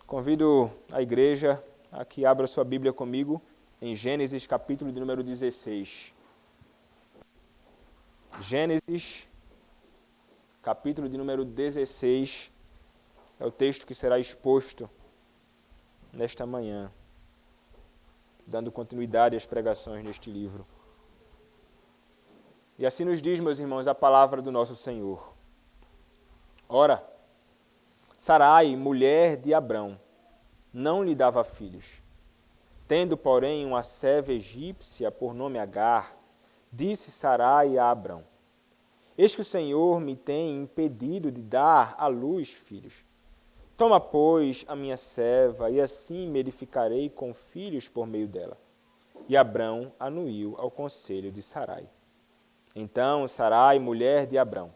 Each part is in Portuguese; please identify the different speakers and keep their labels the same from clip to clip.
Speaker 1: Convido a igreja a que abra sua Bíblia comigo em Gênesis, capítulo de número 16. Gênesis, capítulo de número 16, é o texto que será exposto nesta manhã, dando continuidade às pregações neste livro. E assim nos diz, meus irmãos, a palavra do nosso Senhor. Ora, Sarai, mulher de Abrão, não lhe dava filhos. Tendo, porém, uma serva egípcia por nome Agar, disse Sarai a Abrão: Eis que o Senhor me tem impedido de dar à luz filhos. Toma, pois, a minha serva, e assim me edificarei com filhos por meio dela. E Abrão anuiu ao conselho de Sarai. Então Sarai, mulher de Abrão,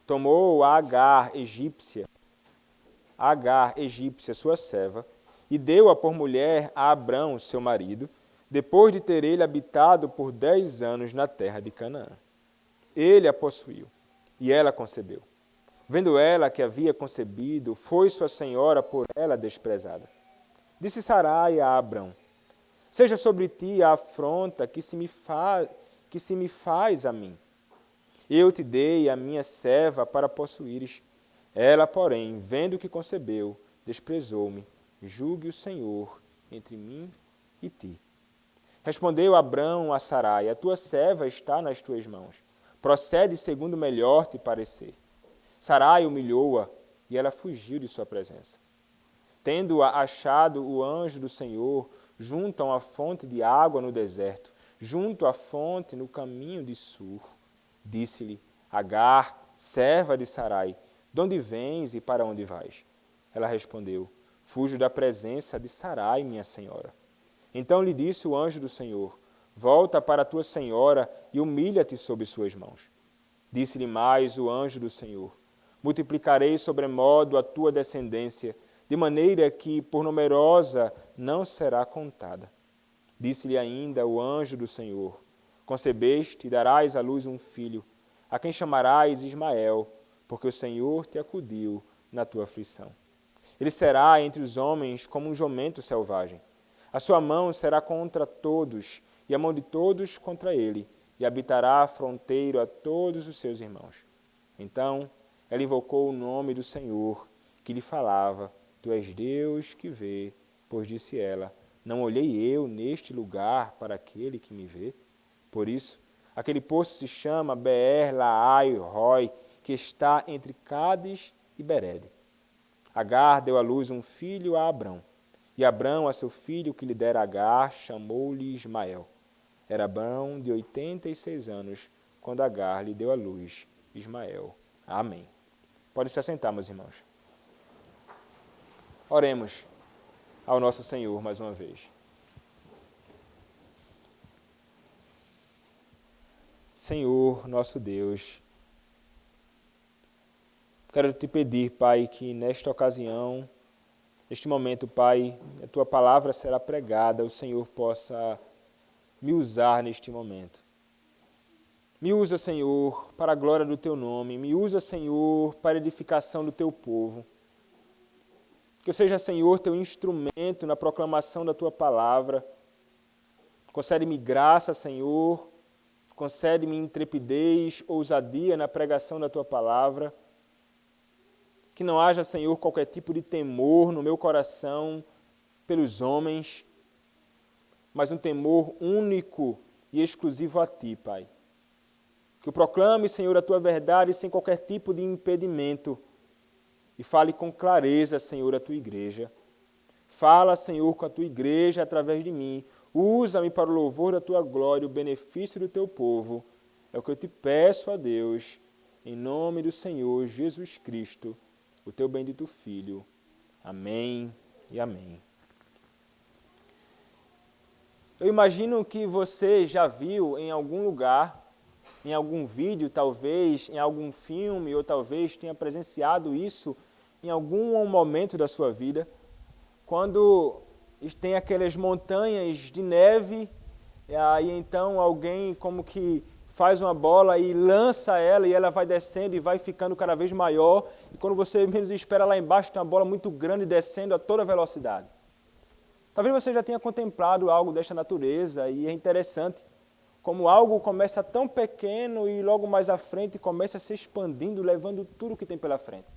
Speaker 1: tomou a Agar egípcia, sua serva, e deu-a por mulher a Abrão, seu marido, depois de ter ele habitado por 10 anos na terra de Canaã. Ele a possuiu, e ela concebeu. Vendo ela que havia concebido, foi sua senhora por ela desprezada. Disse Sarai a Abrão: Seja sobre ti a afronta que se me faz a mim. Eu te dei a minha serva para possuíres. Ela, porém, vendo que concebeu, desprezou-me. Julgue o Senhor entre mim e ti. Respondeu Abrão a Sarai: A tua serva está nas tuas mãos. Procede segundo melhor te parecer. Sarai humilhou-a, e ela fugiu de sua presença. Tendo-a achado o anjo do Senhor, junto a uma fonte de água no deserto, junto à fonte no caminho de Sur, disse-lhe: Agar, serva de Sarai, de onde vens e para onde vais? Ela respondeu: Fujo da presença de Sarai, minha senhora. Então lhe disse o anjo do Senhor: Volta para a tua senhora e humilha-te sob suas mãos. Disse-lhe mais o anjo do Senhor: Multiplicarei sobremodo a tua descendência, de maneira que por numerosa não será contada. Disse-lhe ainda o anjo do Senhor: Concebeste e darás à luz um filho, a quem chamarás Ismael, porque o Senhor te acudiu na tua aflição. Ele será entre os homens como um jumento selvagem. A sua mão será contra todos, e a mão de todos contra ele, e habitará fronteiro a todos os seus irmãos. Então ela invocou o nome do Senhor, que lhe falava: Tu és Deus que vê, pois disse ela: Não olhei eu neste lugar para aquele que me vê? Por isso, aquele poço se chama Beer-Lahai-Roi, que está entre Cádiz e Berede. Agar deu à luz um filho a Abrão, e Abrão a seu filho que lhe dera Agar chamou-lhe Ismael. Era Abrão de 86 anos, quando Agar lhe deu à luz Ismael. Amém. Pode se assentar, meus irmãos. Oremos ao nosso Senhor mais uma vez. Senhor, nosso Deus, quero te pedir, Pai, que nesta ocasião, neste momento, Pai, a tua palavra será pregada, o Senhor possa me usar neste momento. Me usa, Senhor, para a glória do teu nome, me usa, Senhor, para a edificação do teu povo. Que eu seja, Senhor, teu instrumento na proclamação da tua palavra. Concede-me graça, Senhor, concede-me intrepidez, ousadia na pregação da tua palavra. Que não haja, Senhor, qualquer tipo de temor no meu coração pelos homens, mas um temor único e exclusivo a ti, Pai. Que eu proclame, Senhor, a tua verdade sem qualquer tipo de impedimento e fale com clareza, Senhor, a tua igreja. Fala, Senhor, com a tua igreja através de mim. Usa-me para o louvor da tua glória, o benefício do teu povo. É o que eu te peço a Deus, em nome do Senhor Jesus Cristo, o teu bendito Filho. Amém e amém. Eu imagino que você já viu em algum lugar, em algum vídeo, talvez, em algum filme, ou talvez tenha presenciado isso em algum momento da sua vida, quando tem aquelas montanhas de neve, e aí então alguém como que faz uma bola e lança ela, e ela vai descendo e vai ficando cada vez maior, e quando você menos espera, lá embaixo tem uma bola muito grande descendo a toda velocidade. Talvez você já tenha contemplado algo desta natureza, e é interessante como algo começa tão pequeno e logo mais à frente começa se expandindo, levando tudo que tem pela frente.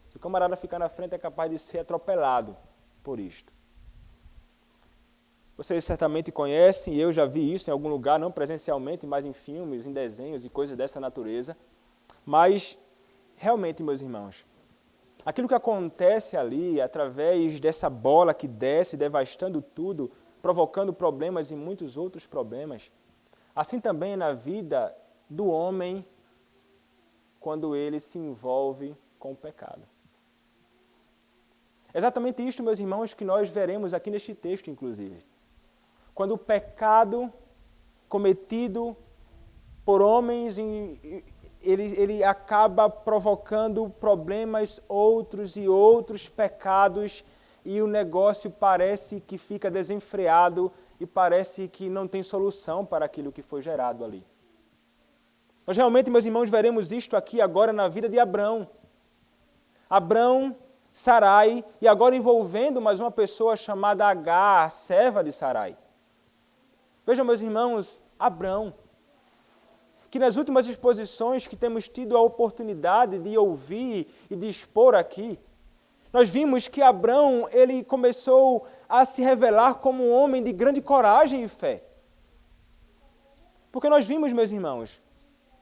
Speaker 1: Se o camarada ficar na frente, é capaz de ser atropelado por isto. Vocês certamente conhecem, eu já vi isso em algum lugar, não presencialmente, mas em filmes, em desenhos e coisas dessa natureza. Mas, realmente, meus irmãos, aquilo que acontece ali, através dessa bola que desce, devastando tudo, provocando problemas e muitos outros problemas, assim também é na vida do homem quando ele se envolve com o pecado. É exatamente isto, meus irmãos, que nós veremos aqui neste texto, inclusive. Quando o pecado cometido por homens, ele acaba provocando problemas, outros e outros pecados, e o negócio parece que fica desenfreado e parece que não tem solução para aquilo que foi gerado ali. Nós realmente, meus irmãos, veremos isto aqui agora na vida de Abrão. Abrão, Sarai, e agora envolvendo mais uma pessoa chamada Agar, serva de Sarai. Vejam, meus irmãos, Abrão, que nas últimas exposições que temos tido a oportunidade de ouvir e de expor aqui, nós vimos que Abrão, ele começou a se revelar como um homem de grande coragem e fé. Porque nós vimos, meus irmãos,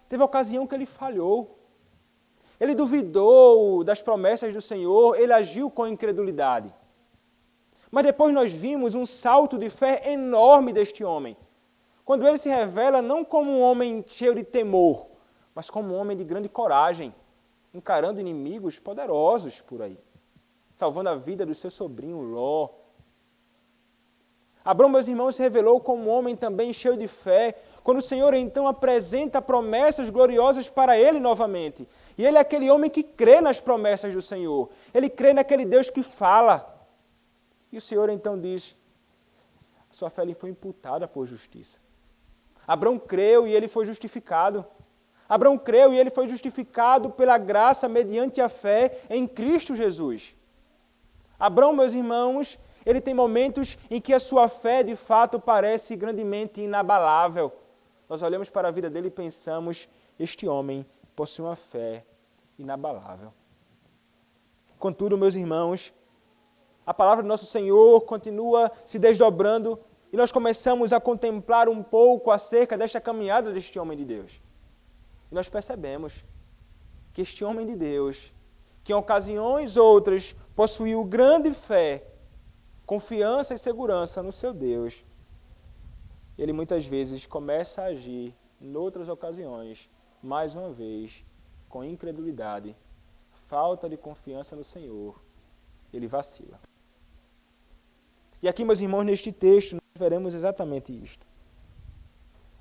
Speaker 1: teve ocasião que ele falhou. Ele duvidou das promessas do Senhor, ele agiu com incredulidade. Mas depois nós vimos um salto de fé enorme deste homem, quando ele se revela não como um homem cheio de temor, mas como um homem de grande coragem, encarando inimigos poderosos por aí, salvando a vida do seu sobrinho Ló. Abrão, meus irmãos, se revelou como um homem também cheio de fé, quando o Senhor então apresenta promessas gloriosas para ele novamente. E ele é aquele homem que crê nas promessas do Senhor, ele crê naquele Deus que fala. E o Senhor então diz, sua fé lhe foi imputada por justiça. Abrão creu e ele foi justificado. Abrão creu e ele foi justificado pela graça mediante a fé em Cristo Jesus. Abrão, meus irmãos, ele tem momentos em que a sua fé de fato parece grandemente inabalável. Nós olhamos para a vida dele e pensamos, este homem possui uma fé inabalável. Contudo, meus irmãos, a palavra do nosso Senhor continua se desdobrando e nós começamos a contemplar um pouco acerca desta caminhada deste homem de Deus. E nós percebemos que este homem de Deus, que em ocasiões outras possuiu grande fé, confiança e segurança no seu Deus, ele muitas vezes começa a agir, em outras ocasiões, mais uma vez, com incredulidade, falta de confiança no Senhor, ele vacila. E aqui, meus irmãos, neste texto, nós veremos exatamente isto.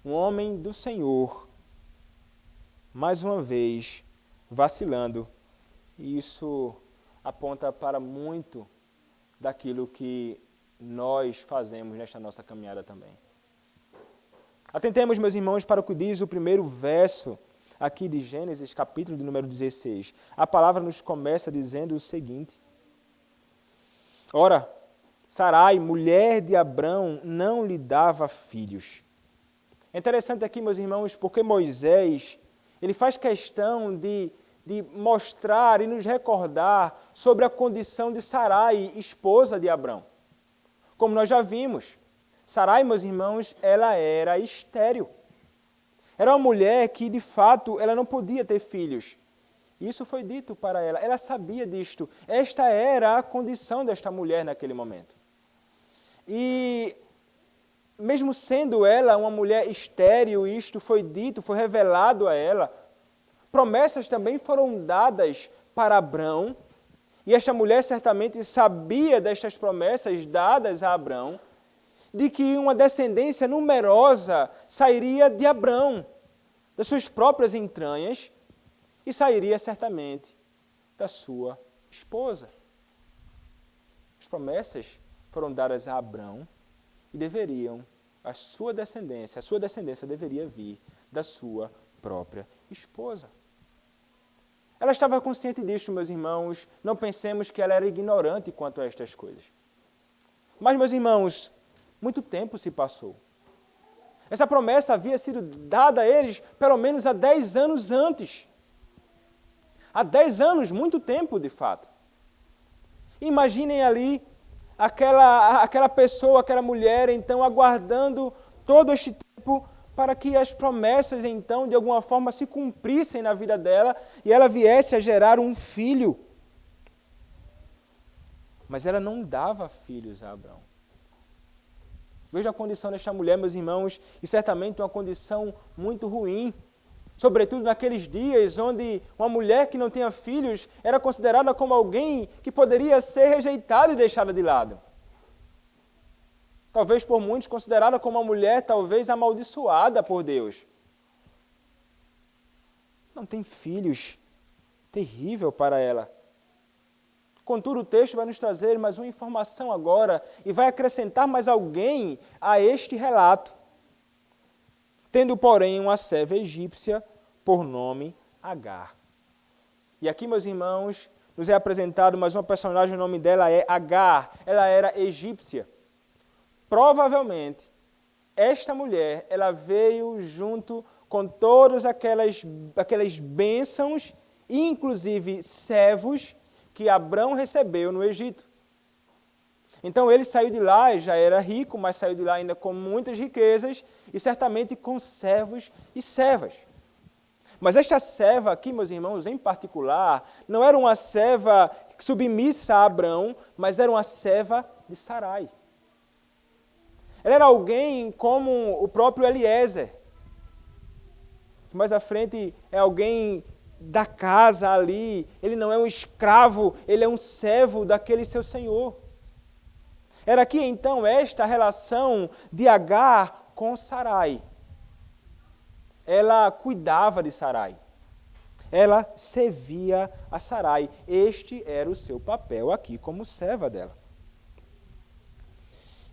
Speaker 1: Um homem do Senhor, mais uma vez, vacilando. E isso aponta para muito daquilo que nós fazemos nesta nossa caminhada também. Atentemos, meus irmãos, para o que diz o primeiro verso aqui de Gênesis, capítulo de número 16. A palavra nos começa dizendo o seguinte. Ora, Sarai, mulher de Abrão, não lhe dava filhos. É interessante aqui, meus irmãos, porque Moisés, ele faz questão de mostrar e nos recordar sobre a condição de Sarai, esposa de Abrão. Como nós já vimos, Sarai, meus irmãos, ela era estéril. Era uma mulher que, de fato, ela não podia ter filhos. Isso foi dito para ela. Ela sabia disto. Esta era a condição desta mulher naquele momento. E, mesmo sendo ela uma mulher estéril, isto foi dito, foi revelado a ela, promessas também foram dadas para Abrão, e esta mulher certamente sabia destas promessas dadas a Abrão, de que uma descendência numerosa sairia de Abrão, das suas próprias entranhas, e sairia certamente da sua esposa. As promessas foram dadas a Abrão e a sua descendência deveria vir da sua própria esposa. Ela estava consciente disso, meus irmãos. Não pensemos que ela era ignorante quanto a estas coisas. Mas, meus irmãos, muito tempo se passou. Essa promessa havia sido dada a eles pelo menos há 10 anos antes. Há 10 anos, muito tempo de fato. Imaginem ali aquela pessoa, aquela mulher, então, aguardando todo este tempo para que as promessas, então, de alguma forma se cumprissem na vida dela e ela viesse a gerar um filho. Mas ela não dava filhos a Abrão. Veja a condição desta mulher, meus irmãos, e certamente uma condição muito ruim. Sobretudo naqueles dias onde uma mulher que não tinha filhos era considerada como alguém que poderia ser rejeitada e deixada de lado. Talvez por muitos considerada como uma mulher talvez amaldiçoada por Deus. Não tem filhos. Terrível para ela. Contudo, o texto vai nos trazer mais uma informação agora e vai acrescentar mais alguém a este relato. Tendo, porém, uma serva egípcia por nome Agar. E aqui, meus irmãos, nos é apresentado mais uma personagem, o nome dela é Agar. Ela era egípcia. Provavelmente, esta mulher, ela veio junto com todas aquelas bênçãos, inclusive servos, que Abrão recebeu no Egito. Então ele saiu de lá, já era rico, mas saiu de lá ainda com muitas riquezas e certamente com servos e servas. Mas esta serva aqui, meus irmãos, em particular, não era uma serva submissa a Abrão, mas era uma serva de Sarai. Ela era alguém como o próprio Eliezer. Mais à frente é alguém da casa ali, ele não é um escravo, ele é um servo daquele seu senhor. Era aqui então esta relação de Agar com Sarai. Ela cuidava de Sarai. Ela servia a Sarai. Este era o seu papel aqui como serva dela.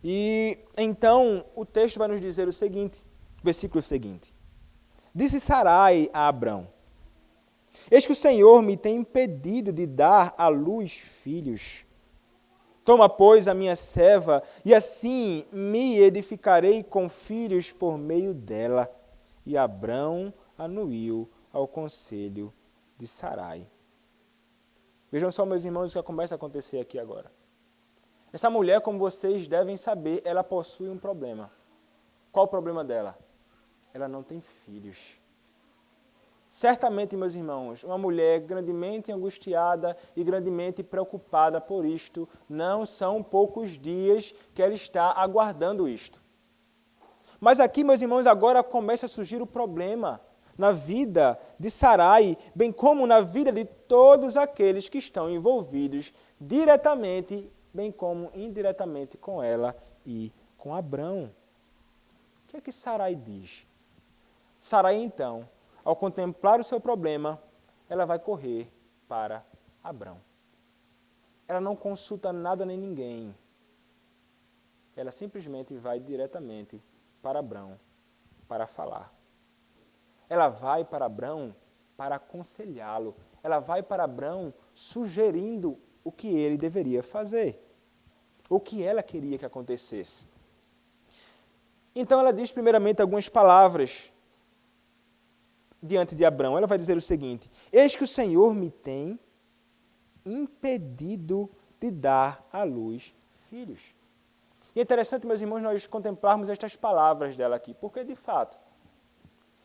Speaker 1: E então o texto vai nos dizer o seguinte, versículo seguinte. Disse Sarai a Abrão: eis que o Senhor me tem impedido de dar à luz filhos. Toma, pois, a minha serva, e assim me edificarei com filhos por meio dela. E Abrão anuiu ao conselho de Sarai. Vejam só, meus irmãos, o que começa a acontecer aqui agora. Essa mulher, como vocês devem saber, ela possui um problema. Qual o problema dela? Ela não tem filhos. Certamente, meus irmãos, uma mulher grandemente angustiada e grandemente preocupada por isto, não são poucos dias que ela está aguardando isto. Mas aqui, meus irmãos, agora começa a surgir o problema na vida de Sarai, bem como na vida de todos aqueles que estão envolvidos diretamente, bem como indiretamente com ela e com Abrão. O que é que Sarai diz? Sarai, então, ao contemplar o seu problema, ela vai correr para Abrão. Ela não consulta nada nem ninguém. Ela simplesmente vai diretamente para Abrão para falar. Ela vai para Abrão para aconselhá-lo. Ela vai para Abrão sugerindo o que ele deveria fazer. O que ela queria que acontecesse. Então ela diz primeiramente algumas palavras diante de Abrão. Ela vai dizer o seguinte: eis que o Senhor me tem impedido de dar à luz filhos. E é interessante, meus irmãos, nós contemplarmos estas palavras dela aqui, porque de fato,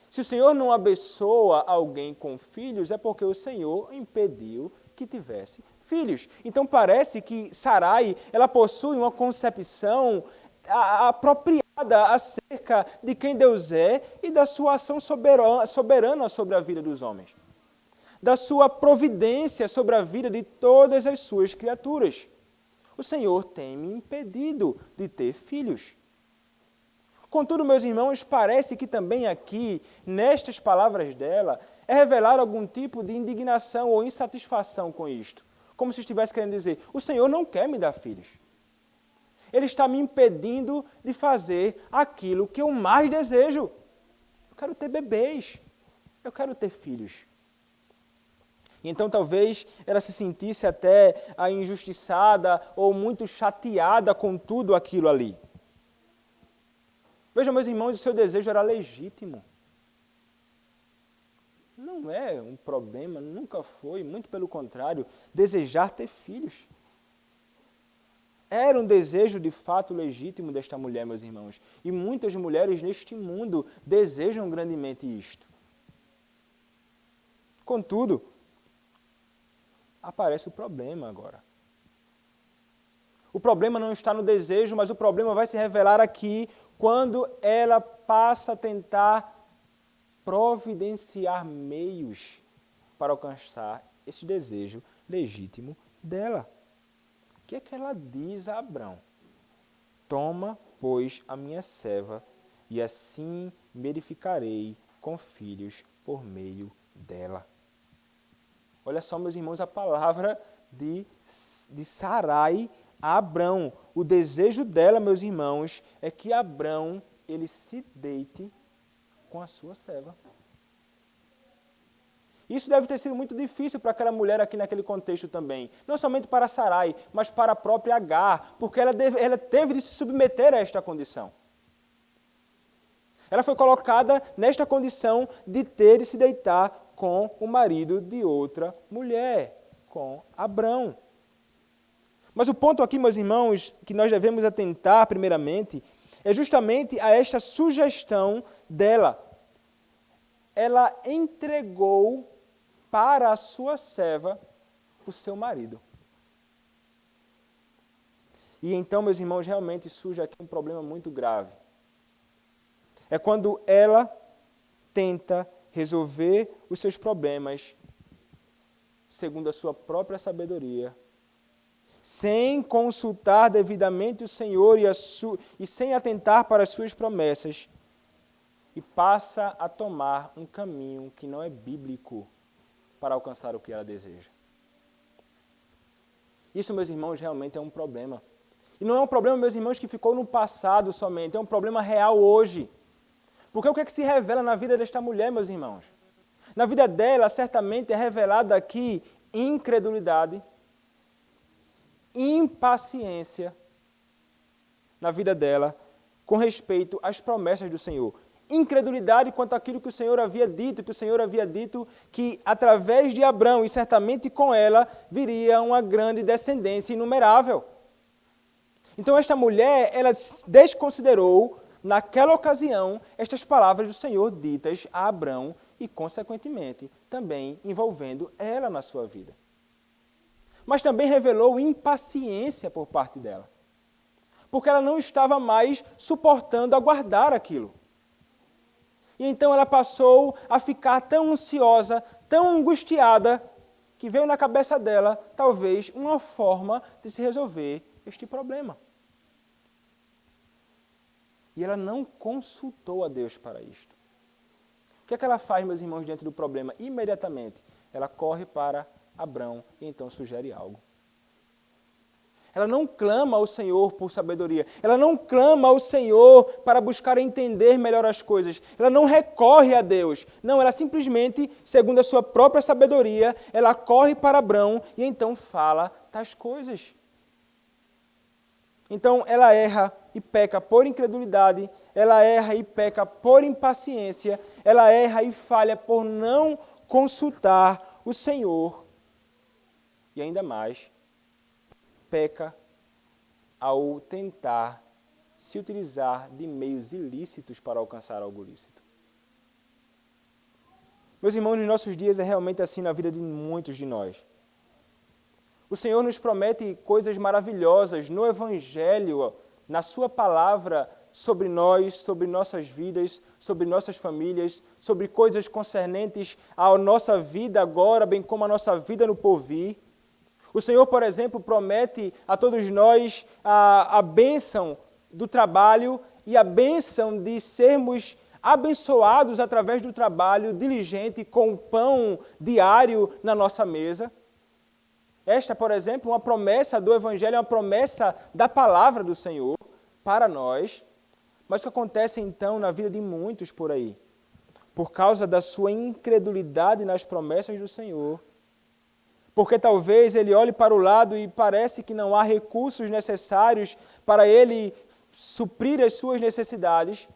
Speaker 1: se o Senhor não abençoa alguém com filhos, é porque o Senhor impediu que tivesse filhos. Então parece que Sarai, ela possui uma concepção apropriada acerca de quem Deus é e da sua ação soberana sobre a vida dos homens. Da sua providência sobre a vida de todas as suas criaturas. O Senhor tem me impedido de ter filhos. Contudo, meus irmãos, parece que também aqui, nestas palavras dela, é revelar algum tipo de indignação ou insatisfação com isto. Como se estivesse querendo dizer, o Senhor não quer me dar filhos. Ele está me impedindo de fazer aquilo que eu mais desejo. quero ter bebês, eu quero ter filhos. E então talvez ela se sentisse até injustiçada ou muito chateada com tudo aquilo ali. Veja, meus irmãos, o seu desejo era legítimo. Não é um problema, nunca foi, muito pelo contrário, desejar ter filhos. Era um desejo de fato legítimo desta mulher, meus irmãos. E muitas mulheres neste mundo desejam grandemente isto. Contudo, aparece o problema agora. O problema não está no desejo, mas o problema vai se revelar aqui quando ela passa a tentar providenciar meios para alcançar esse desejo legítimo dela. O que é que ela diz a Abrão? Toma, pois, a minha serva, e assim me edificarei com filhos por meio dela. Olha só, meus irmãos, a palavra de Sarai a Abrão. O desejo dela, meus irmãos, é que Abrão ele se deite com a sua serva. Isso deve ter sido muito difícil para aquela mulher aqui naquele contexto também. Não somente para Sarai, mas para a própria Agar, porque ela teve de se submeter a esta condição. Ela foi colocada nesta condição de ter de se deitar com o marido de outra mulher, com Abrão. Mas o ponto aqui, meus irmãos, que nós devemos atentar primeiramente, é justamente a esta sugestão dela. Ela entregou para a sua serva o seu marido. E então, meus irmãos, realmente surge aqui um problema muito grave. É quando ela tenta resolver os seus problemas segundo a sua própria sabedoria, sem consultar devidamente o Senhor e sem atentar para as suas promessas, e passa a tomar um caminho que não é bíblico para alcançar o que ela deseja. Isso, meus irmãos, realmente é um problema. E não é um problema, meus irmãos, que ficou no passado somente, é um problema real hoje. Porque o que é que se revela na vida desta mulher, meus irmãos? Na vida dela, certamente é revelada aqui incredulidade, impaciência na vida dela com respeito às promessas do Senhor. Incredulidade quanto àquilo que o Senhor havia dito que através de Abrão e certamente com ela viria uma grande descendência inumerável. Então esta mulher, ela desconsiderou naquela ocasião estas palavras do Senhor ditas a Abrão e consequentemente também envolvendo ela na sua vida. Mas também revelou impaciência por parte dela, porque ela não estava mais suportando aguardar aquilo. E então ela passou a ficar tão ansiosa, tão angustiada, que veio na cabeça dela, talvez, uma forma de se resolver este problema. E ela não consultou a Deus para isto. O que é que ela faz, meus irmãos, diante do problema? Imediatamente, ela corre para Abrão e então sugere algo. Ela não clama ao Senhor por sabedoria. Ela não clama ao Senhor para buscar entender melhor as coisas. Ela não recorre a Deus. Não, ela simplesmente, segundo a sua própria sabedoria, ela corre para Abrão e então fala tais coisas. Então ela erra e peca por incredulidade, ela erra e peca por impaciência, ela erra e falha por não consultar o Senhor. E ainda mais, peca ao tentar se utilizar de meios ilícitos para alcançar algo lícito. Meus irmãos, nos nossos dias é realmente assim na vida de muitos de nós. O Senhor nos promete coisas maravilhosas no Evangelho, na sua palavra, sobre nós, sobre nossas vidas, sobre nossas famílias, sobre coisas concernentes à nossa vida agora, bem como a nossa vida no porvir. O Senhor, por exemplo, promete a todos nós a bênção do trabalho e a bênção de sermos abençoados através do trabalho diligente com o pão diário na nossa mesa. Esta, por exemplo, uma promessa do Evangelho, uma promessa da palavra do Senhor para nós. Mas o que acontece então na vida de muitos por aí? por causa da sua incredulidade nas promessas do Senhor. Porque talvez ele olhe para o lado e parece que não há recursos necessários para ele suprir as suas necessidades.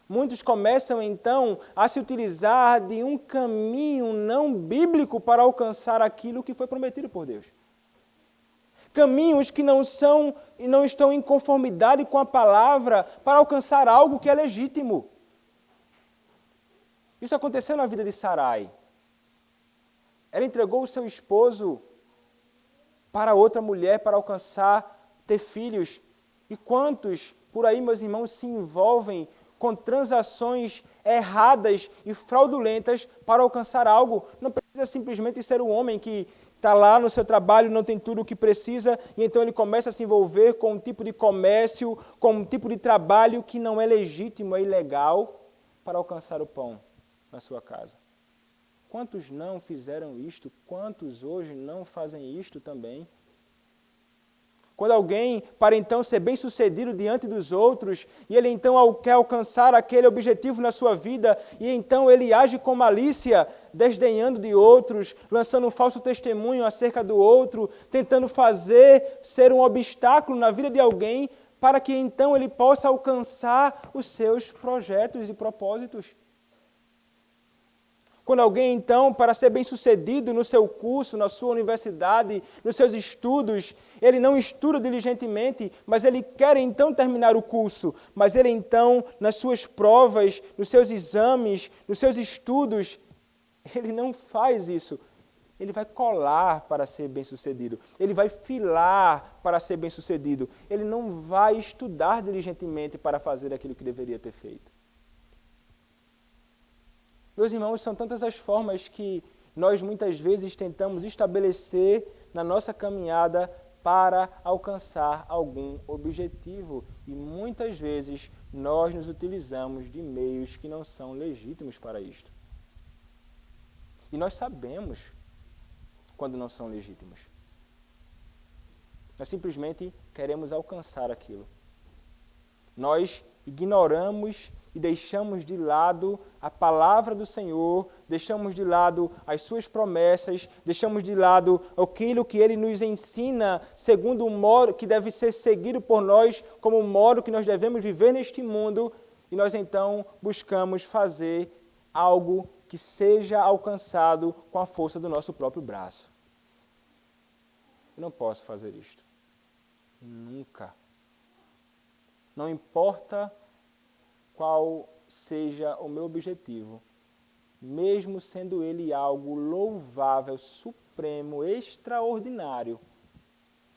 Speaker 1: Muitos começam então a se utilizar de um caminho não bíblico para alcançar aquilo que foi prometido por Deus. Caminhos que não estão em conformidade com a palavra para alcançar algo que é legítimo. Isso aconteceu na vida de Sarai. Ela entregou o seu esposo para outra mulher para alcançar, ter filhos. E quantos por aí, meus irmãos, se envolvem com transações erradas e fraudulentas para alcançar algo? Não precisa simplesmente ser um homem que está lá no seu trabalho, não tem tudo o que precisa, e então ele começa a se envolver com um tipo de comércio, com um tipo de trabalho que não é legítimo, é ilegal, para alcançar o pão na sua casa. Quantos não fizeram isto? Quantos hoje não fazem isto também? Quando alguém, para então ser bem-sucedido diante dos outros, e ele então quer alcançar aquele objetivo na sua vida, e então ele age com malícia, desdenhando de outros, lançando um falso testemunho acerca do outro, tentando fazer ser um obstáculo na vida de alguém, para que então ele possa alcançar os seus projetos e propósitos. Quando alguém, então, para ser bem-sucedido no seu curso, na sua universidade, nos seus estudos, ele não estuda diligentemente, mas ele quer, então, terminar o curso. Mas ele, então, nas suas provas, nos seus exames, nos seus estudos, ele não faz isso. Ele vai colar para ser bem-sucedido. Ele vai filar para ser bem-sucedido. Ele não vai estudar diligentemente para fazer aquilo que deveria ter feito. Meus irmãos, são tantas as formas que nós muitas vezes tentamos estabelecer na nossa caminhada para alcançar algum objetivo. E muitas vezes nós nos utilizamos de meios que não são legítimos para isto. E nós sabemos quando não são legítimos. Nós simplesmente queremos alcançar aquilo. Nós ignoramos e deixamos de lado a palavra do Senhor, deixamos de lado as suas promessas, deixamos de lado aquilo que Ele nos ensina segundo o modo que deve ser seguido por nós, como o modo que nós devemos viver neste mundo, e nós então buscamos fazer algo que seja alcançado com a força do nosso próprio braço. Eu não posso fazer isto. Nunca. Não importa qual seja o meu objetivo, mesmo sendo ele algo louvável, supremo, extraordinário,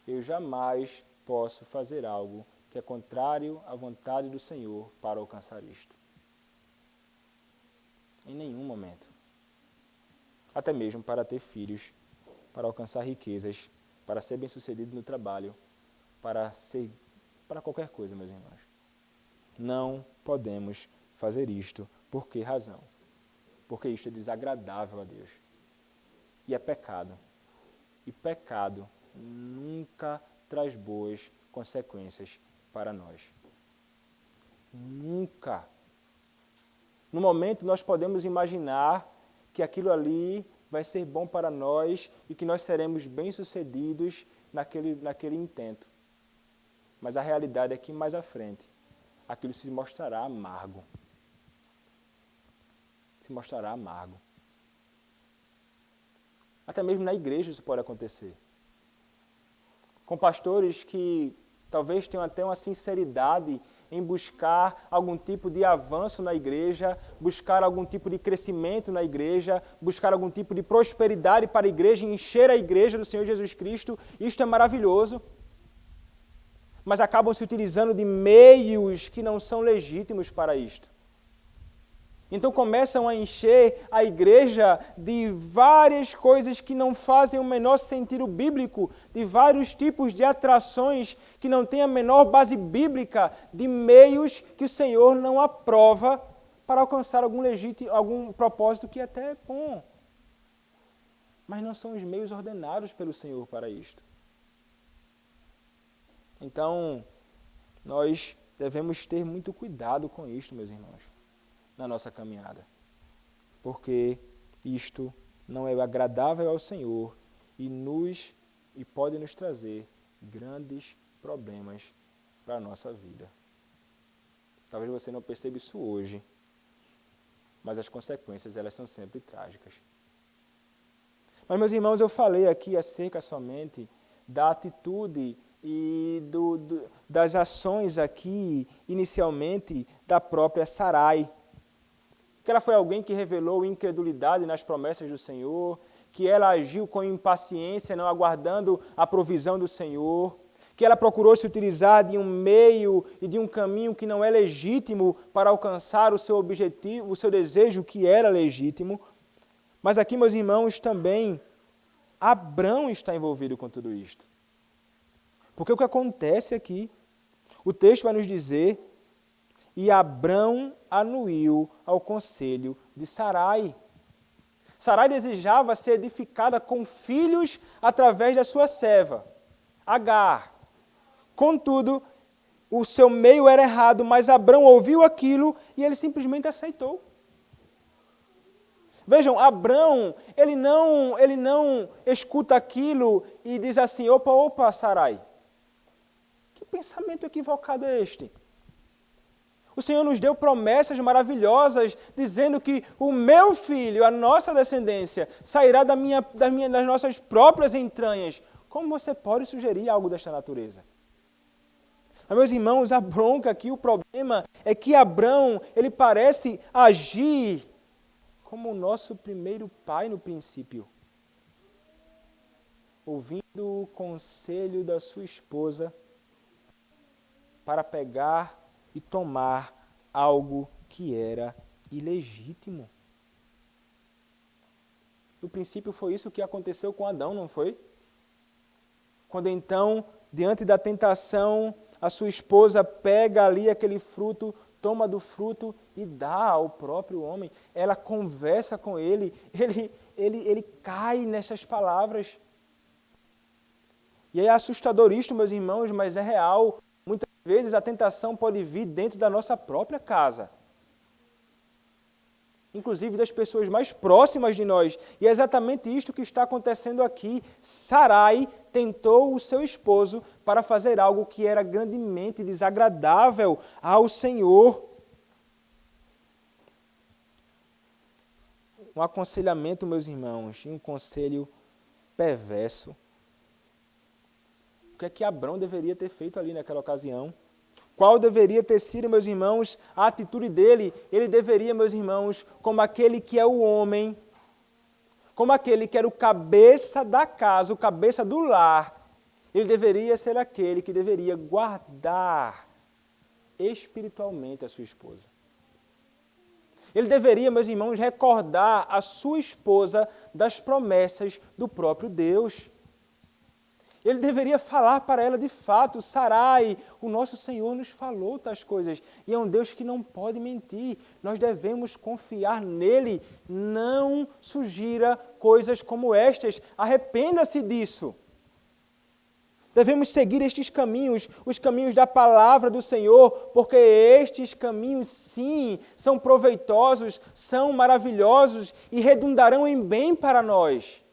Speaker 1: eu jamais posso fazer algo que é contrário à vontade do Senhor para alcançar isto. Em nenhum momento. Até mesmo para ter filhos, para alcançar riquezas, para ser bem-sucedido no trabalho, para qualquer coisa, meus irmãos. Não podemos fazer isto. Por que razão? Porque isto é desagradável a Deus. E é pecado. E pecado nunca traz boas consequências para nós. Nunca. No momento nós podemos imaginar que aquilo ali vai ser bom para nós e que nós seremos bem-sucedidos naquele intento. Mas a realidade é que mais à frente, aquilo se mostrará amargo. Se mostrará amargo. Até mesmo na igreja isso pode acontecer. Com pastores que talvez tenham até uma sinceridade em buscar algum tipo de avanço na igreja, buscar algum tipo de crescimento na igreja, buscar algum tipo de prosperidade para a igreja, encher a igreja do Senhor Jesus Cristo. Isto é maravilhoso. Mas acabam se utilizando de meios que não são legítimos para isto. Então começam a encher a igreja de várias coisas que não fazem o menor sentido bíblico, de vários tipos de atrações que não têm a menor base bíblica, de meios que o Senhor não aprova para alcançar algum propósito que até é bom. Mas não são os meios ordenados pelo Senhor para isto. Então, nós devemos ter muito cuidado com isto, meus irmãos, na nossa caminhada. porque isto não é agradável ao Senhor e pode nos trazer grandes problemas para a nossa vida. Talvez você não perceba isso hoje, mas as consequências elas são sempre trágicas. Mas, meus irmãos, eu falei aqui acerca somente da atitude e das ações aqui, inicialmente, da própria Sarai. Que ela foi alguém que revelou incredulidade nas promessas do Senhor, que ela agiu com impaciência, não aguardando a provisão do Senhor, que ela procurou se utilizar de um meio e de um caminho que não é legítimo para alcançar o seu objetivo, o seu desejo que era legítimo. Mas aqui, meus irmãos, também Abrão está envolvido com tudo isto. Porque o que acontece aqui, o texto vai nos dizer, e Abrão anuiu ao conselho de Sarai. Sarai desejava ser edificada com filhos através da sua serva, Agar. Contudo, o seu meio era errado, mas Abrão ouviu aquilo e ele simplesmente aceitou. Vejam, Abrão, ele não escuta aquilo e diz assim, opa, Sarai, que pensamento equivocado é este? O Senhor nos deu promessas maravilhosas, dizendo que o meu filho, a nossa descendência, sairá das nossas próprias entranhas. Como você pode sugerir algo desta natureza? Mas, meus irmãos, a bronca aqui, o problema é que Abrão, ele parece agir como o nosso primeiro pai no princípio. Ouvindo o conselho da sua esposa para pegar e tomar algo que era ilegítimo. No princípio foi isso que aconteceu com Adão, não foi? Quando então, diante da tentação, a sua esposa pega ali aquele fruto, toma do fruto e dá ao próprio homem. Ela conversa com ele cai nessas palavras. E é assustador isto, meus irmãos, mas é real. Muitas vezes a tentação pode vir dentro da nossa própria casa. Inclusive das pessoas mais próximas de nós. E é exatamente isto que está acontecendo aqui. Sarai tentou o seu esposo para fazer algo que era grandemente desagradável ao Senhor. Um aconselhamento, meus irmãos, e um conselho perverso. O que é que Abrão deveria ter feito ali naquela ocasião? Qual deveria ter sido, meus irmãos, a atitude dele? Ele deveria, meus irmãos, como aquele que é o homem, como aquele que era o cabeça da casa, o cabeça do lar, ele deveria ser aquele que deveria guardar espiritualmente a sua esposa. Ele deveria, meus irmãos, recordar a sua esposa das promessas do próprio Deus. Ele deveria falar para ela de fato, Sarai, o nosso Senhor nos falou tais coisas. E é um Deus que não pode mentir. Nós devemos confiar nele. Não sugira coisas como estas. Arrependa-se disso. Devemos seguir estes caminhos, os caminhos da palavra do Senhor, porque estes caminhos, sim, são proveitosos, são maravilhosos e redundarão em bem para nós.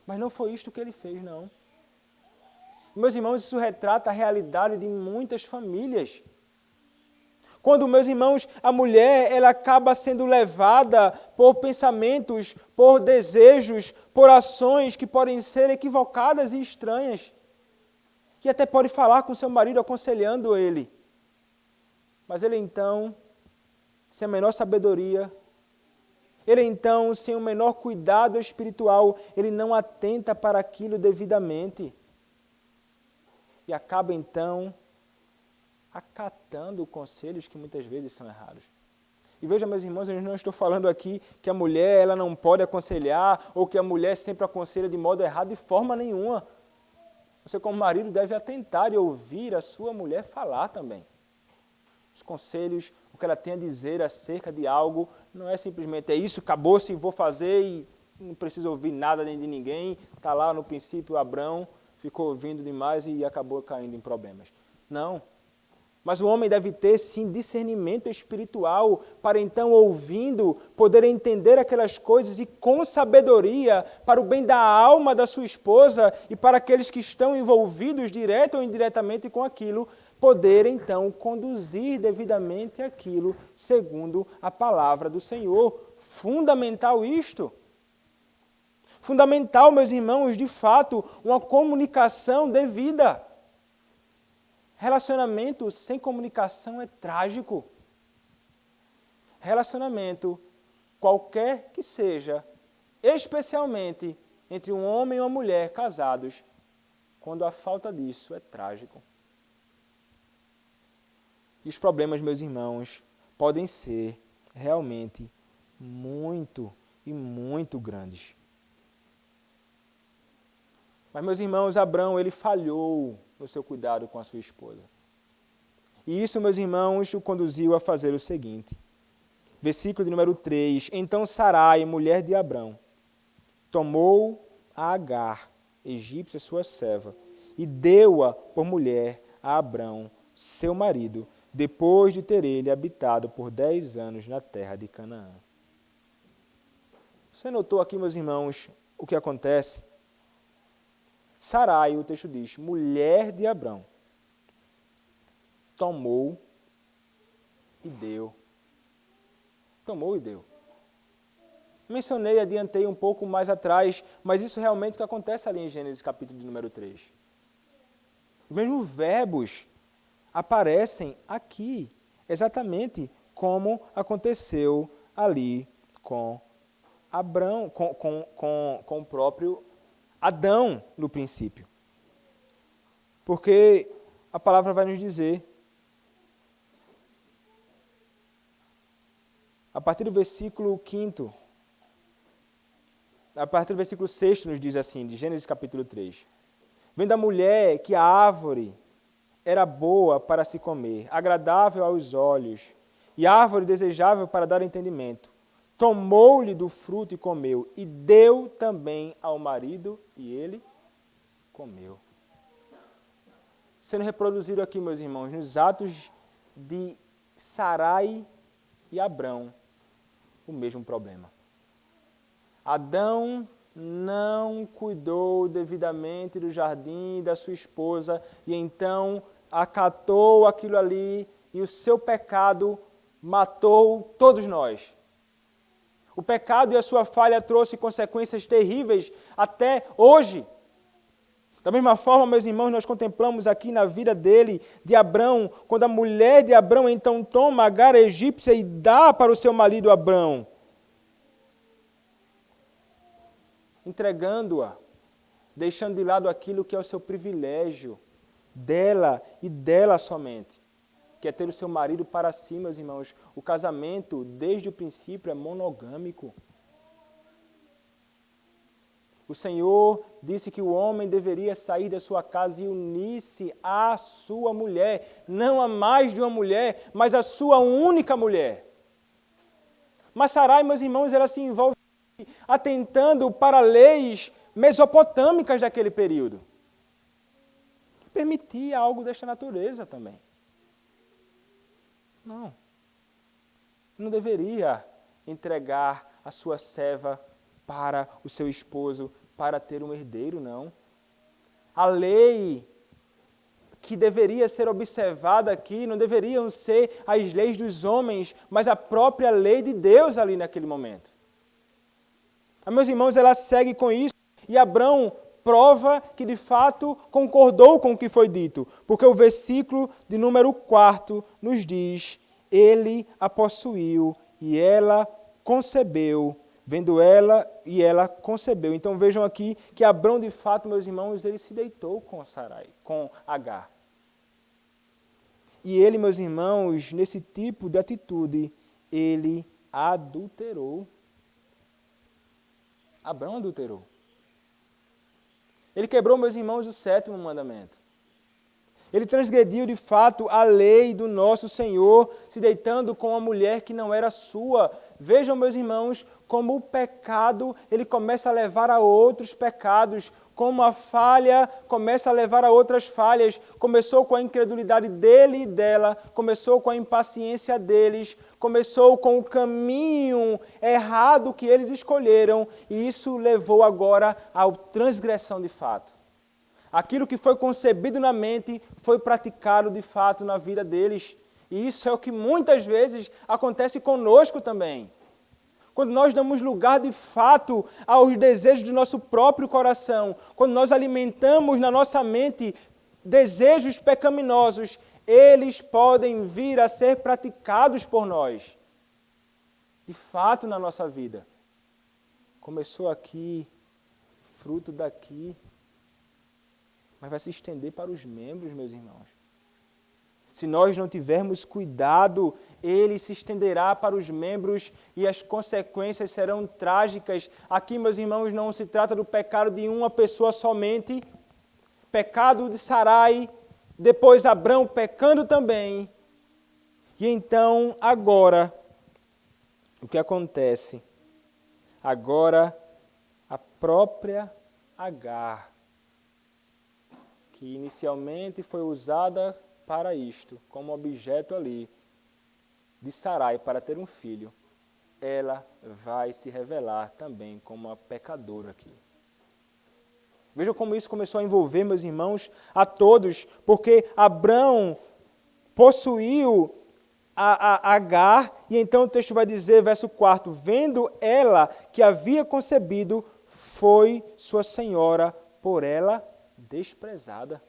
Speaker 1: Mas não foi isto que ele fez, não. Meus irmãos, isso retrata a realidade de muitas famílias. Quando, meus irmãos, a mulher ela acaba sendo levada por pensamentos, por desejos, por ações que podem ser equivocadas e estranhas. Que até pode falar com seu marido aconselhando ele. Mas ele então, sem a menor sabedoria, ele então, sem o menor cuidado espiritual, ele não atenta para aquilo devidamente. E acaba então acatando conselhos que muitas vezes são errados. E veja, meus irmãos, eu não estou falando aqui que a mulher ela não pode aconselhar ou que a mulher sempre aconselha de modo errado, de forma nenhuma. Você, como marido, deve atentar e ouvir a sua mulher falar também. Os conselhos, o que ela tem a dizer acerca de algo, não é simplesmente, é isso, acabou-se, vou fazer e não preciso ouvir nada nem de ninguém. Está lá no princípio Abrão, ficou ouvindo demais e acabou caindo em problemas. Não. Mas o homem deve ter, sim, discernimento espiritual para então, ouvindo, poder entender aquelas coisas e com sabedoria, para o bem da alma da sua esposa e para aqueles que estão envolvidos direto ou indiretamente com aquilo, poder então conduzir devidamente aquilo segundo a palavra do Senhor. Fundamental isto. Fundamental, meus irmãos, de fato, uma comunicação devida. Relacionamento sem comunicação é trágico. Relacionamento, qualquer que seja, especialmente entre um homem e uma mulher casados, quando a falta disso é trágico. E os problemas, meus irmãos, podem ser realmente muito e muito grandes. Mas, meus irmãos, Abrão, ele falhou no seu cuidado com a sua esposa. E isso, meus irmãos, o conduziu a fazer o seguinte. Versículo de número 3. Então Sarai, mulher de Abrão, tomou a Agar, egípcia, sua serva, e deu-a por mulher a Abrão, seu marido, depois de ter ele habitado por 10 anos na terra de Canaã. Você notou aqui, meus irmãos, o que acontece? Sarai, o texto diz, mulher de Abrão, tomou e deu. Tomou e deu. Mencionei, adiantei um pouco mais atrás, mas isso realmente é o que acontece ali em Gênesis capítulo de número 3. Os mesmos verbos aparecem aqui, exatamente como aconteceu ali com Abrão, com o próprio Adão no princípio. Porque a palavra vai nos dizer, a partir do versículo 5º, a partir do versículo 6º nos diz assim, de Gênesis capítulo 3. Vendo a mulher que a árvore era boa para se comer, agradável aos olhos, e árvore desejável para dar entendimento, tomou-lhe do fruto e comeu, e deu também ao marido, e ele comeu. Sendo reproduzido aqui, meus irmãos, nos atos de Sarai e Abrão, o mesmo problema. Adão não cuidou devidamente do jardim da sua esposa, e então acatou aquilo ali, e o seu pecado matou todos nós. O pecado e a sua falha trouxe consequências terríveis até hoje. Da mesma forma, meus irmãos, nós contemplamos aqui na vida dele, de Abrão, quando a mulher de Abrão então toma Agar a egípcia e dá para o seu marido Abrão, entregando-a, deixando de lado aquilo que é o seu privilégio, dela e dela somente, que é ter o seu marido para si, meus irmãos. O casamento, desde o princípio, é monogâmico. O Senhor disse que o homem deveria sair da sua casa e unir-se à sua mulher, não a mais de uma mulher, mas a sua única mulher. Mas Sarai, meus irmãos, ela se envolve atentando para leis mesopotâmicas daquele período, que permitia algo desta natureza também. Não deveria entregar a sua serva para o seu esposo, para ter um herdeiro, não. A lei que deveria ser observada aqui não deveriam ser as leis dos homens, mas a própria lei de Deus ali naquele momento. Mas, meus irmãos, ela segue com isso, e Abrão prova que de fato concordou com o que foi dito, porque o versículo de número 4 nos diz, ele a possuiu e ela concebeu, vendo ela e ela concebeu. Então vejam aqui que Abrão de fato, meus irmãos, ele se deitou com Sarai, com Agar. E ele, meus irmãos, nesse tipo de atitude, ele adulterou. Abrão adulterou. Ele quebrou, meus irmãos, o 7º mandamento. Ele transgrediu, de fato, a lei do nosso Senhor, se deitando com uma mulher que não era sua. Vejam, meus irmãos, como o pecado, ele começa a levar a outros pecados, como a falha começa a levar a outras falhas. Começou com a incredulidade dele e dela, começou com a impaciência deles, começou com o caminho errado que eles escolheram, e isso levou agora à transgressão de fato. Aquilo que foi concebido na mente foi praticado de fato na vida deles. E isso é o que muitas vezes acontece conosco também. Quando nós damos lugar de fato aos desejos do nosso próprio coração, quando nós alimentamos na nossa mente desejos pecaminosos, eles podem vir a ser praticados por nós. De fato na nossa vida. Começou aqui, fruto daqui, mas vai se estender para os membros, meus irmãos. Se nós não tivermos cuidado, ele se estenderá para os membros e as consequências serão trágicas. Aqui, meus irmãos, não se trata do pecado de uma pessoa somente, pecado de Sarai, depois Abrão pecando também. E então, agora, o que acontece? Agora, a própria Agar, que inicialmente foi usada para isto, como objeto ali, de Sarai para ter um filho, ela vai se revelar também como uma pecadora aqui. Vejam como isso começou a envolver, meus irmãos, a todos, porque Abrão possuiu a Agar, e então o texto vai dizer, verso 4, vendo ela que havia concebido, foi sua senhora por ela desprezada.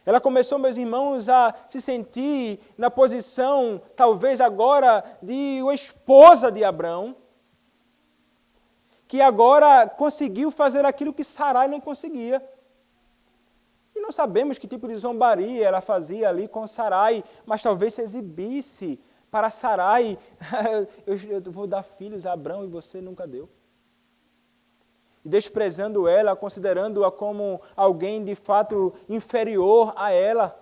Speaker 1: Ela começou, meus irmãos, a se sentir na posição, talvez agora, de uma esposa de Abrão, que agora conseguiu fazer aquilo que Sarai não conseguia. E não sabemos que tipo de zombaria ela fazia ali com Sarai, mas talvez se exibisse para Sarai, eu vou dar filhos a Abrão e você nunca deu. E desprezando ela, considerando-a como alguém de fato inferior a ela.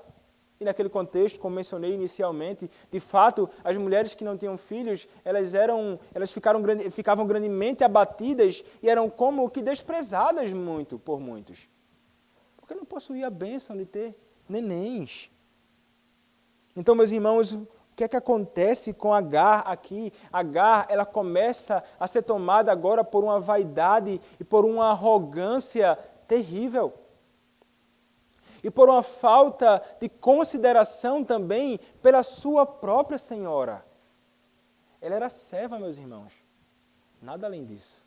Speaker 1: E naquele contexto, como mencionei inicialmente, de fato, as mulheres que não tinham filhos, elas ficavam grandemente abatidas e eram como que desprezadas por muitos. Porque não possuía a bênção de ter nenéns. Então, meus irmãos, o que é que acontece com Agar aqui? Agar, ela começa a ser tomada agora por uma vaidade e por uma arrogância terrível. E por uma falta de consideração também pela sua própria senhora. Ela era serva, meus irmãos. Nada além disso.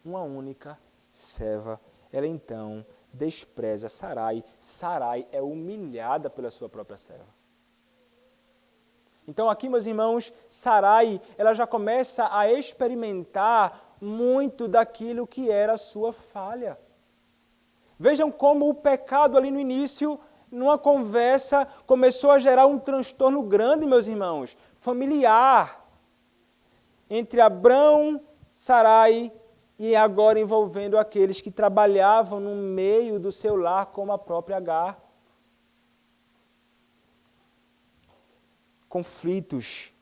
Speaker 1: Uma única serva. Ela então despreza Sarai. Sarai é humilhada pela sua própria serva. Então aqui, meus irmãos, Sarai, ela já começa a experimentar muito daquilo que era a sua falha. Vejam como o pecado ali no início, numa conversa, começou a gerar um transtorno grande, meus irmãos, familiar, entre Abrão, Sarai e agora envolvendo aqueles que trabalhavam no meio do seu lar, como a própria Agar. Conflitos.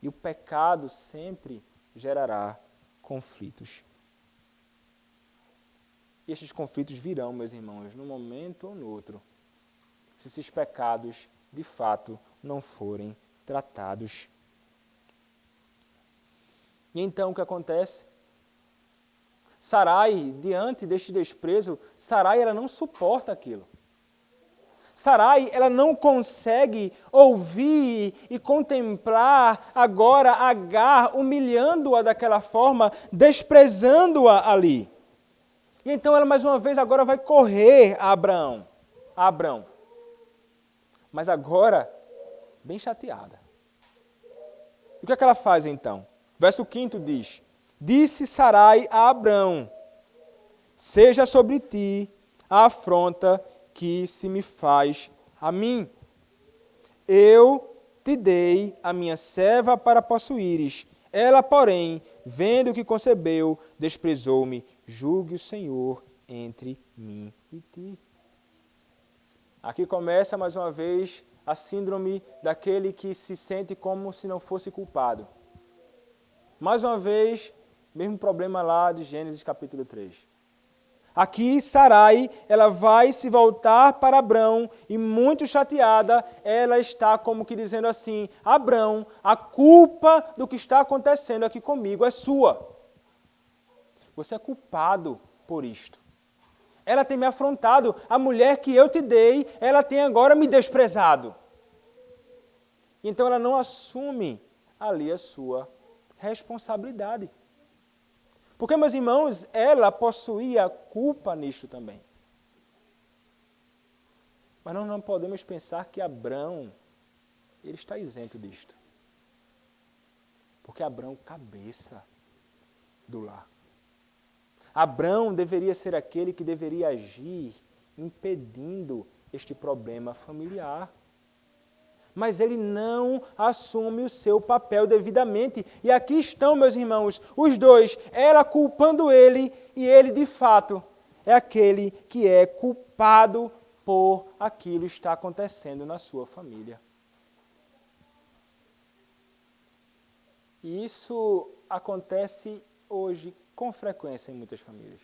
Speaker 1: E o pecado sempre gerará conflitos. E estes conflitos virão, meus irmãos, num momento ou no outro, se esses pecados, de fato, não forem tratados. E então o que acontece? Sarai, diante deste desprezo, Sarai ela não suporta aquilo. Sarai, ela não consegue ouvir e contemplar agora Agar humilhando-a daquela forma, desprezando-a ali. E então ela mais uma vez agora vai correr a Abrão. Mas agora, bem chateada. E o que é que ela faz então? Verso 5 diz, disse Sarai a Abrão, seja sobre ti a afronta que se me faz a mim. Eu te dei a minha serva para possuíres. Ela, porém, vendo que concebeu, desprezou-me. Julgue o Senhor entre mim e ti. Aqui começa mais uma vez a síndrome daquele que se sente como se não fosse culpado. Mais uma vez, mesmo problema lá de Gênesis capítulo 3. Aqui Sarai, ela vai se voltar para Abrão e muito chateada, ela está como que dizendo assim, Abrão, a culpa do que está acontecendo aqui comigo é sua. Você é culpado por isto. Ela tem me afrontado, a mulher que eu te dei, ela tem agora me desprezado. Então ela não assume ali a sua responsabilidade. Porque, meus irmãos, ela possuía culpa nisto também. Mas nós não podemos pensar que Abrão, ele está isento disto. Porque Abrão, cabeça do lar. Abrão deveria ser aquele que deveria agir impedindo este problema familiar. Mas ele não assume o seu papel devidamente. E aqui estão, meus irmãos, os dois, ela culpando ele, e ele, de fato, é aquele que é culpado por aquilo que está acontecendo na sua família. E isso acontece hoje com frequência em muitas famílias.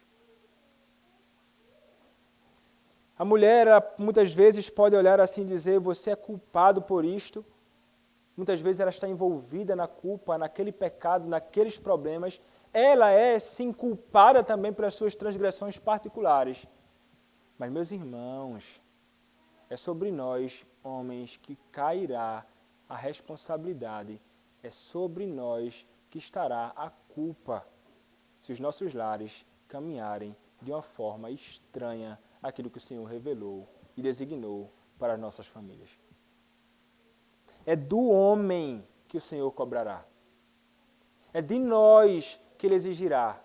Speaker 1: A mulher, muitas vezes, pode olhar assim e dizer, você é culpado por isto. Muitas vezes ela está envolvida na culpa, naquele pecado, naqueles problemas. Ela é, sim, culpada também pelas suas transgressões particulares. Mas, meus irmãos, é sobre nós, homens, que cairá a responsabilidade. É sobre nós que estará a culpa, se os nossos lares caminharem de uma forma estranha aquilo que o Senhor revelou e designou para as nossas famílias. É do homem que o Senhor cobrará. É de nós que Ele exigirá.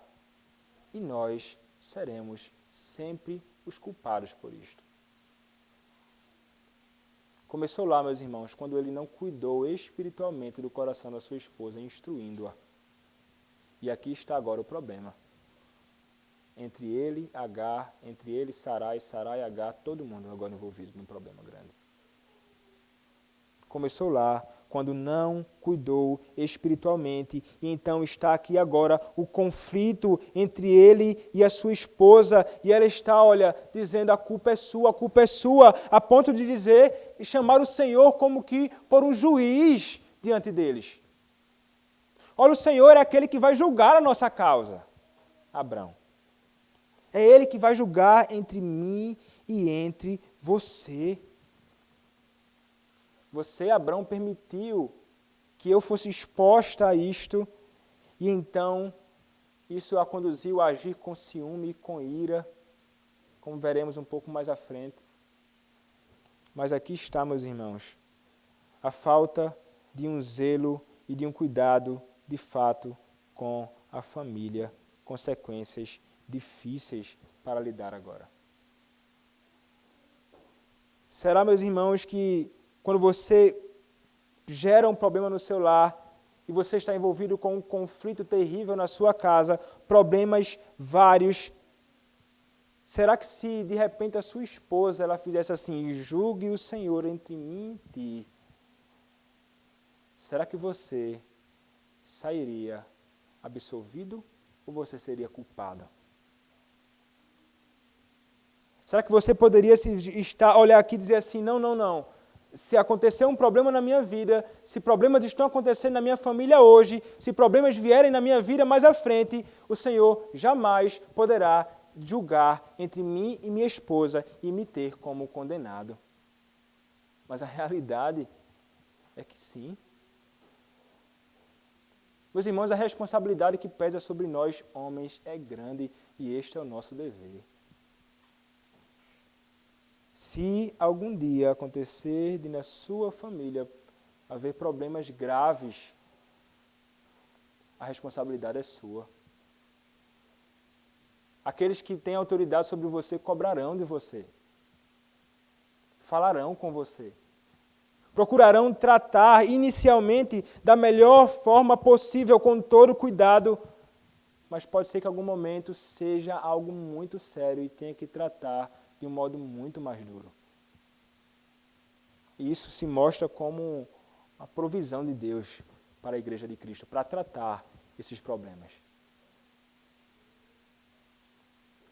Speaker 1: E nós seremos sempre os culpados por isto. Começou lá, meus irmãos, quando ele não cuidou espiritualmente do coração da sua esposa, instruindo-a. E aqui está agora o problema. Entre ele, Agar, entre ele, Sarai, Sarai, Agar, todo mundo agora envolvido num problema grande. Começou lá, quando não cuidou espiritualmente, e então está aqui agora o conflito entre ele e a sua esposa, e ela está, olha, dizendo a culpa é sua, a ponto de dizer e chamar o Senhor como que por um juiz diante deles. Olha, o Senhor é aquele que vai julgar a nossa causa, Abrão. É Ele que vai julgar entre mim e entre você. Você, Abrão, permitiu que eu fosse exposta a isto, e então isso a conduziu a agir com ciúme e com ira, como veremos um pouco mais à frente. Mas aqui está, meus irmãos, a falta de um zelo e de um cuidado, de fato, com a família, consequências difíceis para lidar agora. Será, meus irmãos, que quando você gera um problema no seu lar e você está envolvido com um conflito terrível na sua casa, problemas vários, será que se de repente a sua esposa ela fizesse assim, julgue o Senhor entre mim e ti, será que você sairia absolvido ou você seria culpado? Será que você poderia olhar aqui e dizer assim, não. Se acontecer um problema na minha vida, se problemas estão acontecendo na minha família hoje, se problemas vierem na minha vida mais à frente, o Senhor jamais poderá julgar entre mim e minha esposa e me ter como condenado. Mas a realidade é que sim. Meus irmãos, a responsabilidade que pesa sobre nós, homens, é grande e este é o nosso dever. Se algum dia acontecer de na sua família haver problemas graves, a responsabilidade é sua. Aqueles que têm autoridade sobre você cobrarão de você. Falarão com você. Procurarão tratar inicialmente da melhor forma possível, com todo cuidado, mas pode ser que em algum momento seja algo muito sério e tenha que tratar de um modo muito mais duro. E isso se mostra como a provisão de Deus para a Igreja de Cristo, para tratar esses problemas.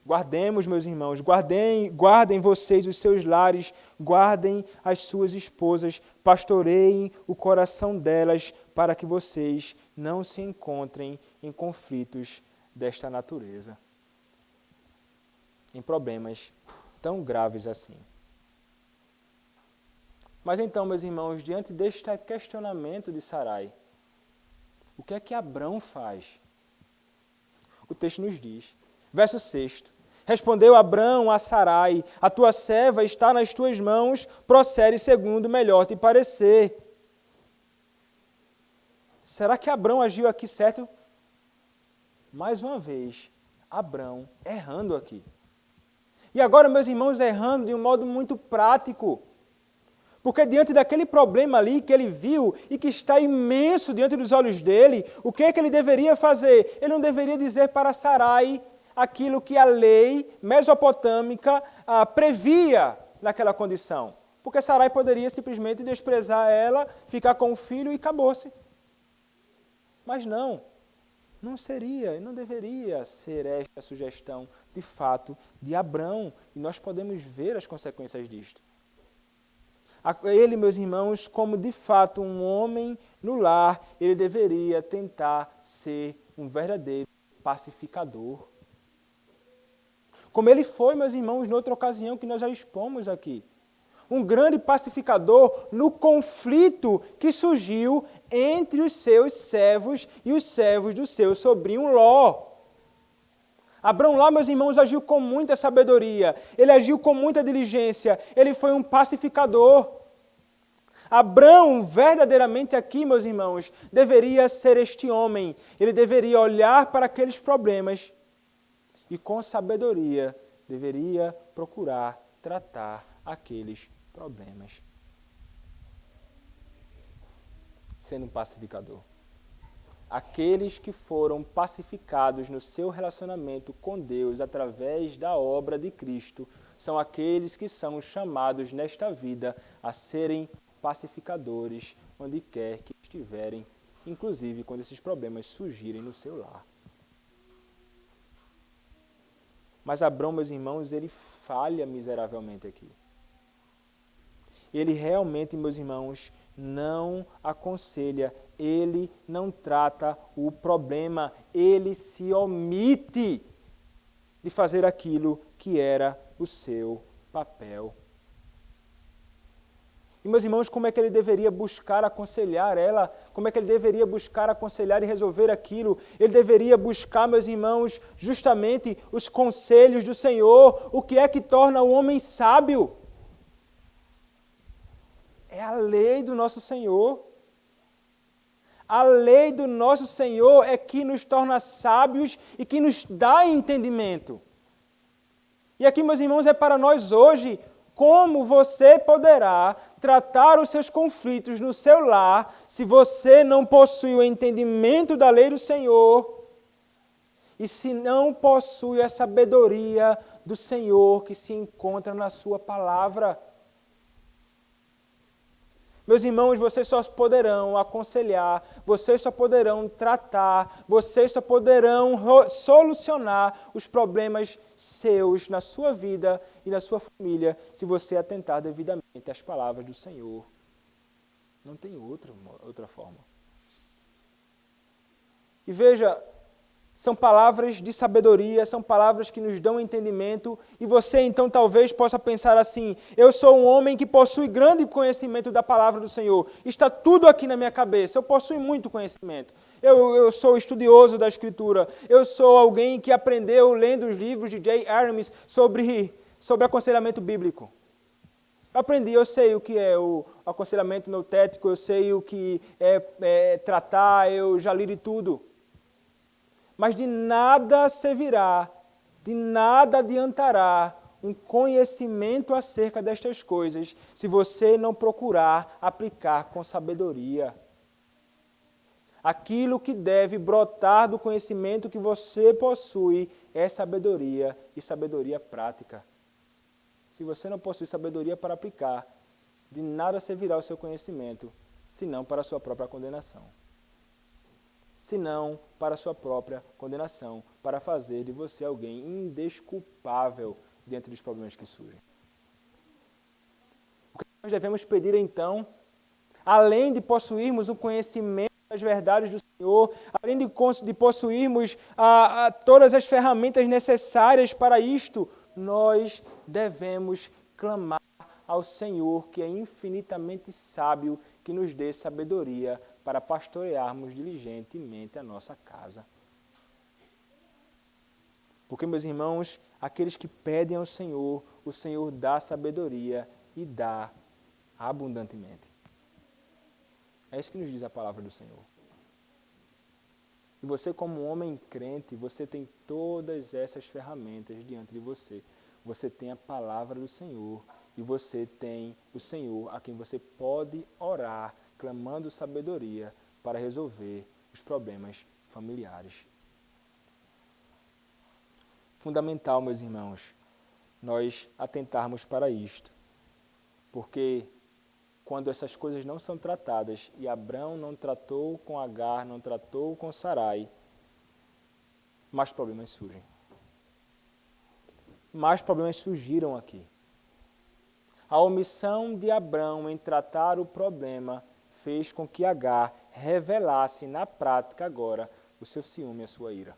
Speaker 1: Guardemos, meus irmãos, guardem vocês os seus lares, guardem as suas esposas, pastoreiem o coração delas, para que vocês não se encontrem em conflitos desta natureza, em problemas tão graves assim. Mas então, meus irmãos, diante deste questionamento de Sarai, o que é que Abrão faz? O texto nos diz, verso 6, respondeu Abrão a Sarai, a tua serva está nas tuas mãos, procede segundo melhor te parecer. Será que Abrão agiu aqui certo? Mais uma vez, Abrão errando aqui. E agora, meus irmãos, errando de um modo muito prático. Porque diante daquele problema ali que ele viu e que está imenso diante dos olhos dele, o que é que ele deveria fazer? Ele não deveria dizer para Sarai aquilo que a lei mesopotâmica previa naquela condição. Porque Sarai poderia simplesmente desprezar ela, ficar com o filho e acabou-se. Mas não seria, não deveria ser esta a sugestão, de fato, de Abrão. E nós podemos ver as consequências disto. Ele, meus irmãos, como de fato um homem no lar, ele deveria tentar ser um verdadeiro pacificador. Como ele foi, meus irmãos, noutra ocasião que nós já expomos aqui. Um grande pacificador no conflito que surgiu entre os seus servos e os servos do seu sobrinho Ló. Abrão lá, meus irmãos, agiu com muita sabedoria, ele agiu com muita diligência, ele foi um pacificador. Abrão, verdadeiramente aqui, meus irmãos, deveria ser este homem, ele deveria olhar para aqueles problemas e com sabedoria deveria procurar tratar aqueles problemas. Sendo um pacificador. Aqueles que foram pacificados no seu relacionamento com Deus através da obra de Cristo são aqueles que são chamados nesta vida a serem pacificadores onde quer que estiverem, inclusive quando esses problemas surgirem no seu lar. Mas Abrão, meus irmãos, ele falha miseravelmente aqui. Ele realmente, meus irmãos, não aconselha, ele não trata o problema, ele se omite de fazer aquilo que era o seu papel. E, meus irmãos, como é que ele deveria buscar aconselhar ela? Como é que ele deveria buscar aconselhar e resolver aquilo? Ele deveria buscar, meus irmãos, justamente os conselhos do Senhor. O que é que torna o homem sábio? É a lei do nosso Senhor. A lei do nosso Senhor é que nos torna sábios e que nos dá entendimento. E aqui, meus irmãos, é para nós hoje como você poderá tratar os seus conflitos no seu lar se você não possui o entendimento da lei do Senhor e se não possui a sabedoria do Senhor que se encontra na sua palavra. Meus irmãos, vocês só poderão aconselhar, vocês só poderão tratar, vocês só poderão solucionar os problemas seus na sua vida e na sua família se você atentar devidamente às palavras do Senhor. Não tem outra forma. E veja, são palavras de sabedoria, são palavras que nos dão entendimento, e você então talvez possa pensar assim: eu sou um homem que possui grande conhecimento da palavra do Senhor, está tudo aqui na minha cabeça, eu possuo muito conhecimento, eu sou estudioso da Escritura, eu sou alguém que aprendeu lendo os livros de J. Aramis sobre aconselhamento bíblico. Eu aprendi, eu sei o que é o aconselhamento noutético, eu sei o que é tratar, eu já li de tudo. Mas de nada servirá, de nada adiantará um conhecimento acerca destas coisas se você não procurar aplicar com sabedoria. Aquilo que deve brotar do conhecimento que você possui é sabedoria e sabedoria prática. Se você não possui sabedoria para aplicar, de nada servirá o seu conhecimento, senão para a sua própria condenação. senão para a sua própria condenação, para fazer de você alguém indesculpável diante dos problemas que surgem. O que nós devemos pedir então, além de possuirmos o conhecimento das verdades do Senhor, além de possuirmos todas as ferramentas necessárias para isto, nós devemos clamar ao Senhor, que é infinitamente sábio, que nos dê sabedoria para pastorearmos diligentemente a nossa casa. Porque, meus irmãos, aqueles que pedem ao Senhor, o Senhor dá sabedoria e dá abundantemente. É isso que nos diz a palavra do Senhor. E você, como um homem crente, você tem todas essas ferramentas diante de você. Você tem a palavra do Senhor e você tem o Senhor a quem você pode orar, clamando sabedoria para resolver os problemas familiares. Fundamental, meus irmãos, nós atentarmos para isto, porque quando essas coisas não são tratadas, e Abrão não tratou com Agar, não tratou com Sarai, mais problemas surgem. Mais problemas surgiram aqui. A omissão de Abrão em tratar o problema fez com que Agar revelasse na prática agora o seu ciúme e a sua ira.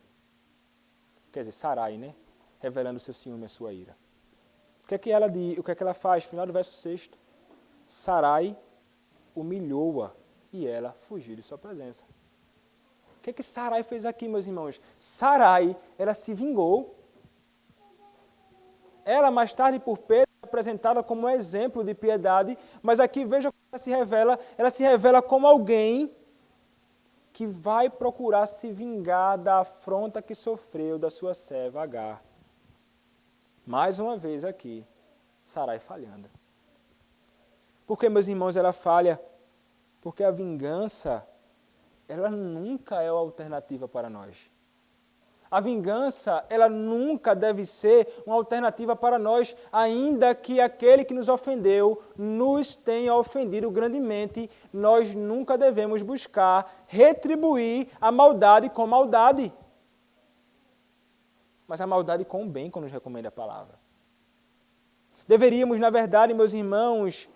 Speaker 1: Quer dizer, Sarai, né? Revelando o seu ciúme e a sua ira. O que é que ela faz? Final do verso 6. Sarai humilhou-a e ela fugiu de sua presença. O que é que Sarai fez aqui, meus irmãos? Sarai, ela se vingou. Ela, mais tarde, por Pedro, é apresentada como um exemplo de piedade, mas aqui veja como ela se revela como alguém que vai procurar se vingar da afronta que sofreu da sua serva Agar. Mais uma vez aqui, Sarai falhando. Por que, meus irmãos, ela falha? Porque a vingança, ela nunca é a alternativa para nós. A vingança, ela nunca deve ser uma alternativa para nós, ainda que aquele que nos ofendeu nos tenha ofendido grandemente, nós nunca devemos buscar retribuir a maldade com maldade. Mas a maldade com o bem, como nos recomenda a palavra. Deveríamos, na verdade, meus irmãos,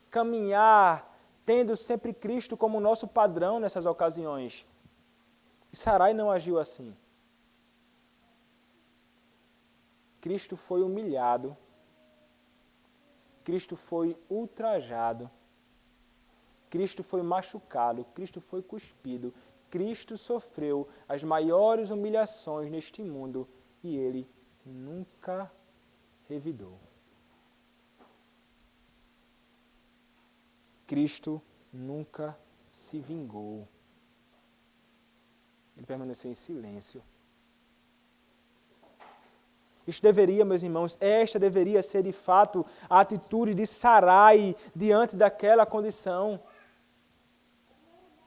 Speaker 1: caminhar tendo sempre Cristo como nosso padrão nessas ocasiões. E Sarai não agiu assim. Cristo foi humilhado, Cristo foi ultrajado, Cristo foi machucado, Cristo foi cuspido, Cristo sofreu as maiores humilhações neste mundo e Ele nunca revidou. Cristo nunca se vingou. Ele permaneceu em silêncio. Esta deveria ser de fato a atitude de Sarai diante daquela condição.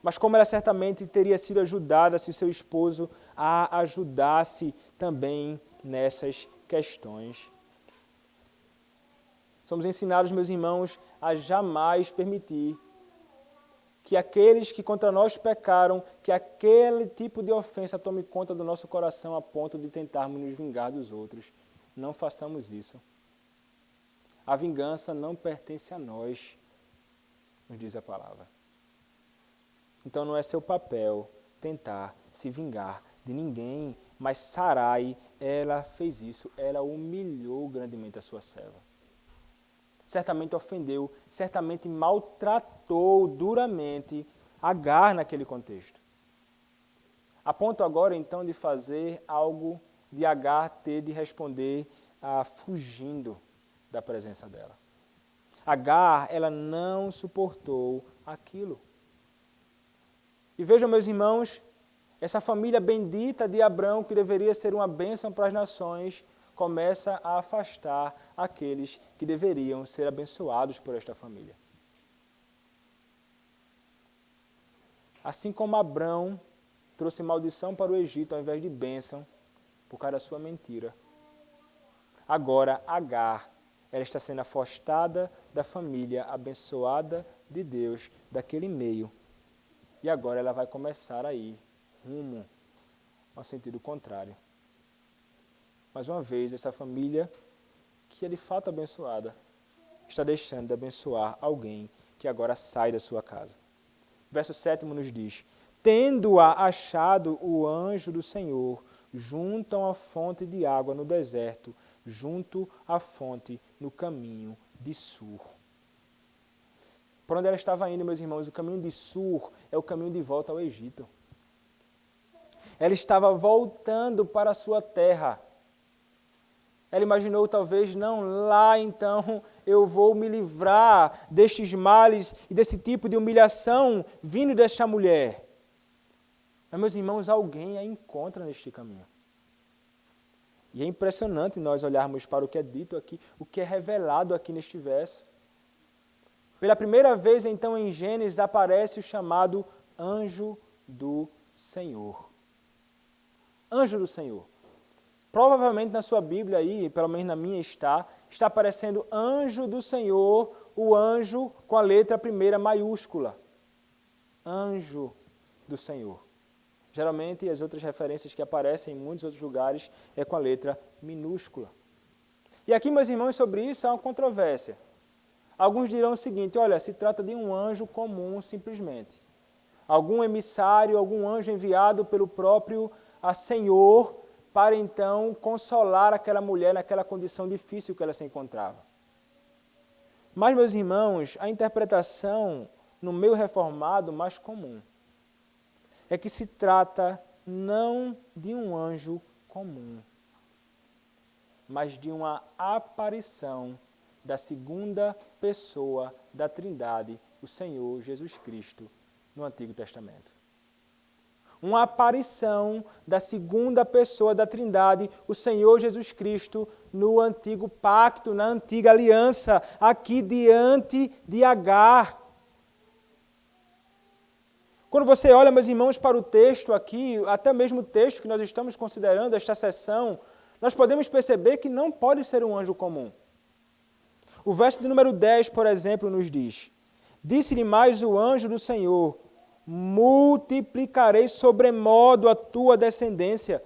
Speaker 1: Mas como ela certamente teria sido ajudada se seu esposo a ajudasse também nessas questões. Somos ensinados, meus irmãos, a jamais permitir que aqueles que contra nós pecaram, que aquele tipo de ofensa tome conta do nosso coração a ponto de tentarmos nos vingar dos outros. Não façamos isso. A vingança não pertence a nós, nos diz a palavra. Então não é seu papel tentar se vingar de ninguém, mas Sarai, ela fez isso, ela humilhou grandemente a sua serva. Certamente ofendeu, certamente maltratou duramente Agar naquele contexto. A ponto agora, então, de fazer algo de Agar ter de responder fugindo da presença dela. Agar, ela não suportou aquilo. E vejam, meus irmãos, essa família bendita de Abrão, que deveria ser uma bênção para as nações, começa a afastar aqueles que deveriam ser abençoados por esta família. Assim como Abrão trouxe maldição para o Egito ao invés de bênção, por causa da sua mentira. Agora, Agar, ela está sendo afastada da família abençoada de Deus, daquele meio. E agora ela vai começar a ir rumo ao sentido contrário. Mais uma vez, essa família, que é de fato abençoada, está deixando de abençoar alguém que agora sai da sua casa. Verso 7 nos diz: tendo-a achado o anjo do Senhor, junto a uma fonte de água no deserto, junto à fonte no caminho de Sur. Por onde ela estava indo, meus irmãos, o caminho de Sur é o caminho de volta ao Egito. Ela estava voltando para a sua terra. Ela imaginou, talvez, não, lá então eu vou me livrar destes males e desse tipo de humilhação vindo desta mulher. Mas, meus irmãos, alguém a encontra neste caminho. E é impressionante nós olharmos para o que é dito aqui, o que é revelado aqui neste verso. Pela primeira vez, então, em Gênesis, aparece o chamado anjo do Senhor. Anjo do Senhor. Provavelmente na sua Bíblia aí, pelo menos na minha está aparecendo anjo do Senhor, o anjo com a letra primeira maiúscula. Anjo do Senhor. Geralmente as outras referências que aparecem em muitos outros lugares é com a letra minúscula. E aqui, meus irmãos, sobre isso há uma controvérsia. Alguns dirão o seguinte: olha, se trata de um anjo comum simplesmente. Algum emissário, algum anjo enviado pelo próprio Senhor para então consolar aquela mulher naquela condição difícil que ela se encontrava. Mas, meus irmãos, a interpretação no meio reformado mais comum é que se trata não de um anjo comum, mas de uma aparição da segunda pessoa da Trindade, o Senhor Jesus Cristo, no Antigo Testamento. Uma aparição da segunda pessoa da Trindade, o Senhor Jesus Cristo, no Antigo Pacto, na Antiga Aliança, aqui diante de Agar. Quando você olha, meus irmãos, para o texto aqui, até mesmo o texto que nós estamos considerando, esta sessão, nós podemos perceber que não pode ser um anjo comum. O verso de número 10, por exemplo, nos diz: disse-lhe mais o anjo do Senhor: multiplicarei sobremodo a tua descendência.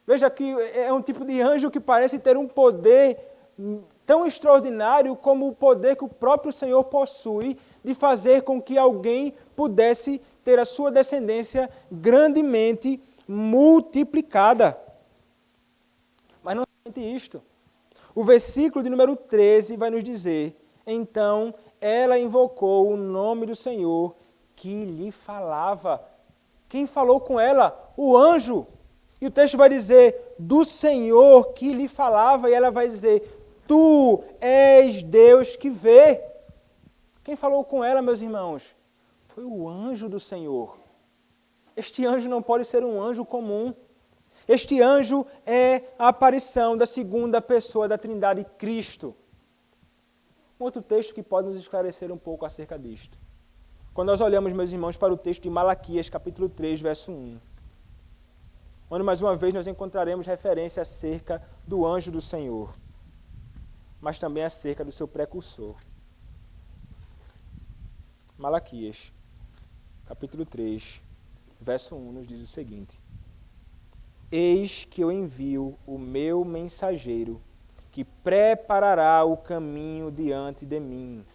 Speaker 1: Veja que é um tipo de anjo que parece ter um poder tão extraordinário como o poder que o próprio Senhor possui de fazer com que alguém pudesse ter a sua descendência grandemente multiplicada. Mas não é somente isto. O versículo de número 13 vai nos dizer: então ela invocou o nome do Senhor que lhe falava. Quem falou com ela? O anjo. E o texto vai dizer: do Senhor que lhe falava, e ela vai dizer: tu és Deus que vê. Quem falou com ela, meus irmãos? Foi o anjo do Senhor. Este anjo não pode ser um anjo comum. Este anjo é a aparição da segunda pessoa da Trindade, Cristo. Um outro texto que pode nos esclarecer um pouco acerca disto. Quando nós olhamos, meus irmãos, para o texto de Malaquias, capítulo 3, verso 1, onde mais uma vez nós encontraremos referência acerca do anjo do Senhor, mas também acerca do seu precursor. Malaquias, capítulo 3, verso 1, nos diz o seguinte: eis que eu envio o meu mensageiro, que preparará o caminho diante de mim.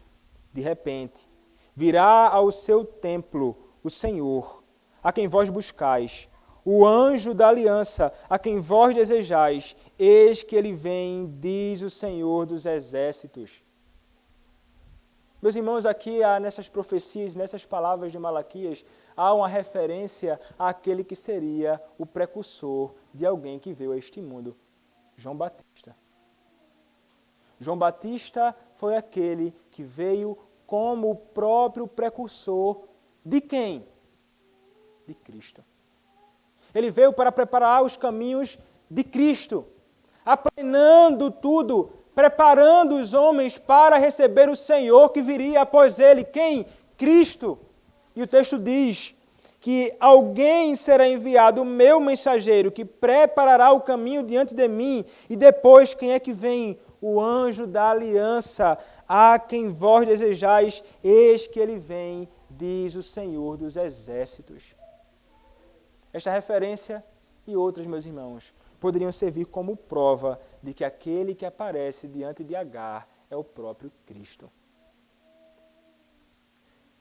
Speaker 1: De repente, virá ao seu templo o Senhor, a quem vós buscais, o anjo da aliança, a quem vós desejais. Eis que ele vem, diz o Senhor dos exércitos. Meus irmãos, aqui nessas profecias, nessas palavras de Malaquias, há uma referência àquele que seria o precursor de alguém que veio a este mundo, João Batista. João Batista foi aquele que veio como o próprio precursor de quem? De Cristo. Ele veio para preparar os caminhos de Cristo, aplanando tudo, preparando os homens para receber o Senhor que viria após ele. Quem? Cristo. E o texto diz que alguém será enviado, o meu mensageiro, que preparará o caminho diante de mim. E depois, quem é que vem? O anjo da aliança, a quem vós desejais, eis que ele vem, diz o Senhor dos exércitos. Esta referência e outras, meus irmãos, poderiam servir como prova de que aquele que aparece diante de Agar é o próprio Cristo.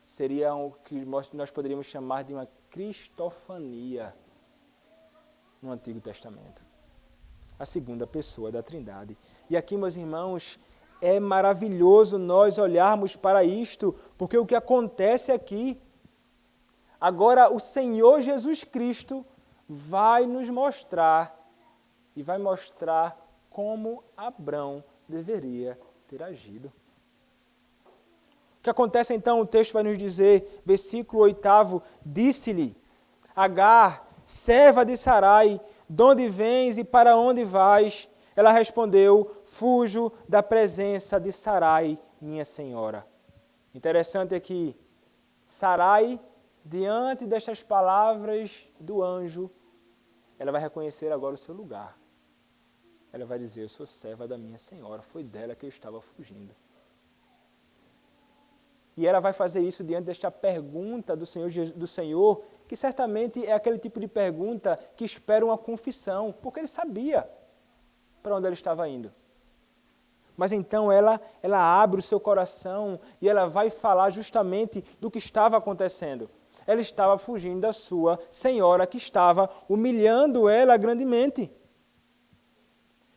Speaker 1: Seria o que nós poderíamos chamar de uma cristofania no Antigo Testamento. A segunda pessoa da Trindade. E aqui, meus irmãos, é maravilhoso nós olharmos para isto, porque o que acontece aqui, agora o Senhor Jesus Cristo vai nos mostrar, e vai mostrar como Abrão deveria ter agido. O que acontece então, o texto vai nos dizer, versículo 8, disse-lhe, Agar, serva de Sarai, de onde vens e para onde vais? Ela respondeu, fujo da presença de Sarai, minha senhora. Interessante é que Sarai, diante destas palavras do anjo, ela vai reconhecer agora o seu lugar. Ela vai dizer, eu sou serva da minha senhora, foi dela que eu estava fugindo. E ela vai fazer isso diante desta pergunta do Senhor, que certamente é aquele tipo de pergunta que espera uma confissão, porque ele sabia para onde ela estava indo. Mas então ela abre o seu coração e ela vai falar justamente do que estava acontecendo. Ela estava fugindo da sua senhora, que estava humilhando ela grandemente.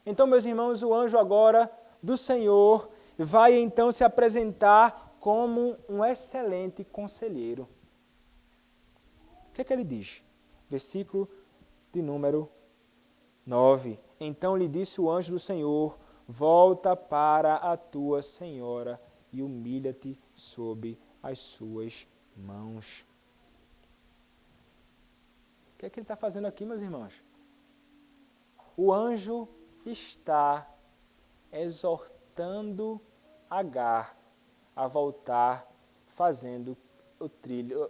Speaker 1: Então, meus irmãos, o anjo agora do Senhor vai então se apresentar como um excelente conselheiro. O que é que ele diz? Versículo de número 9. Então lhe disse o anjo do Senhor, volta para a tua senhora e humilha-te sob as suas mãos. O que é que ele está fazendo aqui, meus irmãos? O anjo está exortando Agar a voltar, fazendo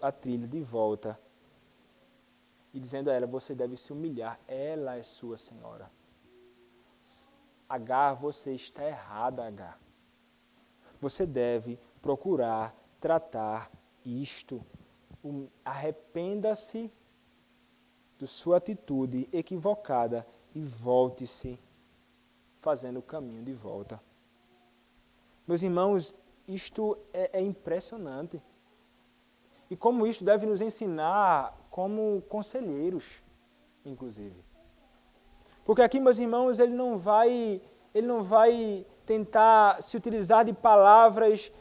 Speaker 1: a trilha de volta. E dizendo a ela, você deve se humilhar, ela é sua senhora. Agar, você está errada, Agar. Você deve procurar tratar isto. Arrependa-se de sua atitude equivocada e volte-se fazendo o caminho de volta. Meus irmãos, isto é impressionante. E como isto deve nos ensinar como conselheiros, inclusive. Porque aqui, meus irmãos, ele não vai tentar se utilizar de palavras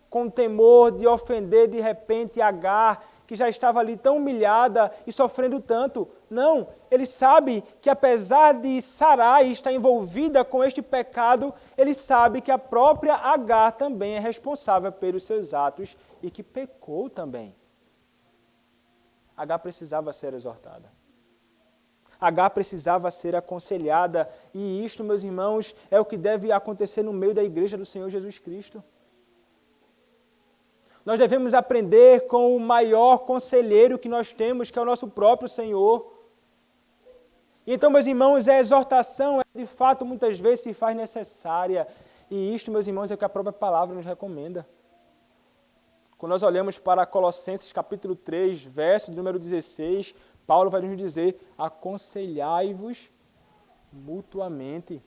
Speaker 1: com temor de ofender de repente Agar, que já estava ali tão humilhada e sofrendo tanto. Não, ele sabe que apesar de Sarai estar envolvida com este pecado, ele sabe que a própria Agar também é responsável pelos seus atos e que pecou também. Agar precisava ser exortada. Agar precisava ser aconselhada, e isto, meus irmãos, é o que deve acontecer no meio da igreja do Senhor Jesus Cristo. Nós devemos aprender com o maior conselheiro que nós temos, que é o nosso próprio Senhor. Então, meus irmãos, a exortação, de fato, muitas vezes se faz necessária. E isto, meus irmãos, é o que a própria palavra nos recomenda. Quando nós olhamos para Colossenses capítulo 3, verso de número 16, Paulo vai nos dizer, aconselhai-vos mutuamente.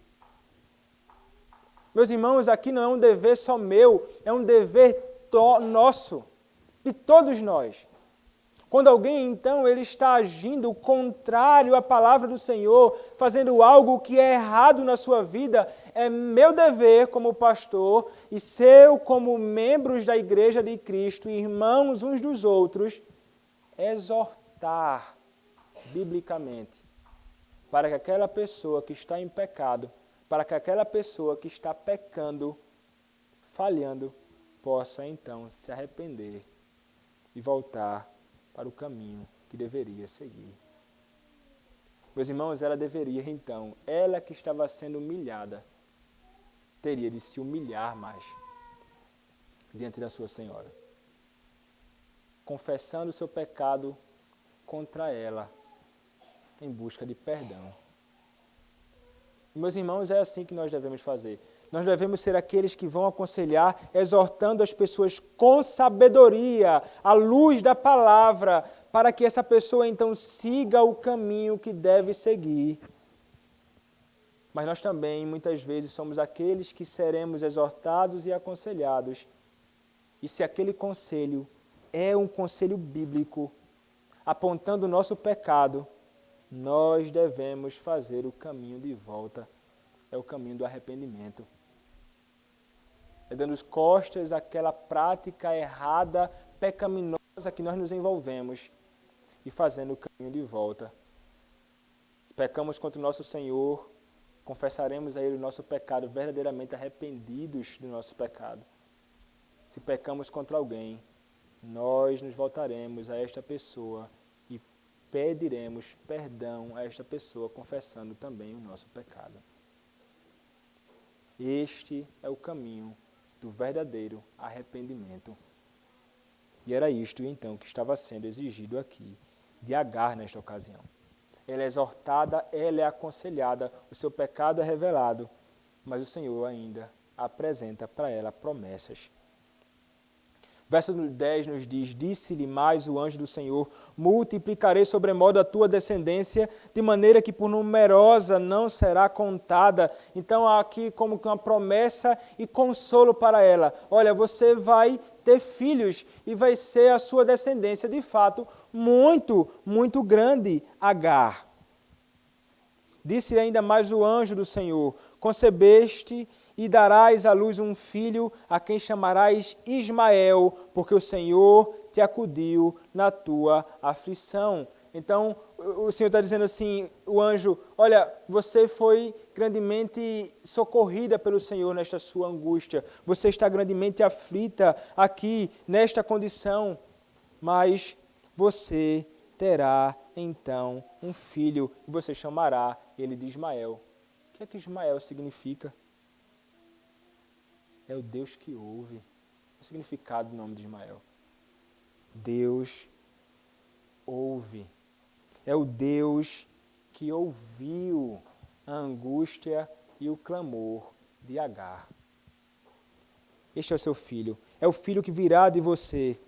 Speaker 1: Meus irmãos, aqui não é um dever só meu, é um dever nosso, de todos nós. Quando alguém, então, ele está agindo contrário à palavra do Senhor, fazendo algo que é errado na sua vida, é meu dever como pastor e seu como membros da igreja de Cristo, irmãos uns dos outros, exortar biblicamente para que aquela pessoa que está em pecado, para que aquela pessoa que está pecando, falhando, possa então se arrepender e voltar para o caminho que deveria seguir. Meus irmãos, ela deveria então, ela que estava sendo humilhada, teria de se humilhar mais diante da sua senhora, confessando o seu pecado contra ela, em busca de perdão. Meus irmãos, é assim que nós devemos fazer. Nós devemos ser aqueles que vão aconselhar, exortando as pessoas com sabedoria, à luz da palavra, para que essa pessoa então siga o caminho que deve seguir. Mas nós também, muitas vezes, somos aqueles que seremos exortados e aconselhados. E se aquele conselho é um conselho bíblico, apontando o nosso pecado, nós devemos fazer o caminho de volta. É o caminho do arrependimento. É dando costas àquela prática errada, pecaminosa que nós nos envolvemos e fazendo o caminho de volta. Se pecamos contra o nosso Senhor, confessaremos a Ele o nosso pecado, verdadeiramente arrependidos do nosso pecado. Se pecamos contra alguém, nós nos voltaremos a esta pessoa e pediremos perdão a esta pessoa, confessando também o nosso pecado. Este é o caminho do verdadeiro arrependimento. E era isto, então, que estava sendo exigido aqui de Agar nesta ocasião. Ela é exortada, ela é aconselhada, o seu pecado é revelado, mas o Senhor ainda apresenta para ela promessas. Verso 10 nos diz, disse-lhe mais o anjo do Senhor, multiplicarei sobremodo a tua descendência, de maneira que por numerosa não será contada. Então há aqui como que uma promessa e consolo para ela. Olha, você vai ter filhos e vai ser a sua descendência, de fato, muito, muito grande, Agar. Disse ainda mais o anjo do Senhor, concebeste e darás à luz um filho, a quem chamarás Ismael, porque o Senhor te acudiu na tua aflição. Então, o Senhor está dizendo assim, o anjo, olha, você foi grandemente socorrida pelo Senhor nesta sua angústia. Você está grandemente aflita aqui, nesta condição, mas você terá então um filho, e você chamará ele de Ismael. O que Ismael significa? É o Deus que ouve. O significado do nome de Ismael. Deus ouve. É o Deus que ouviu a angústia e o clamor de Agar. Este é o seu filho. É o filho que virá de você.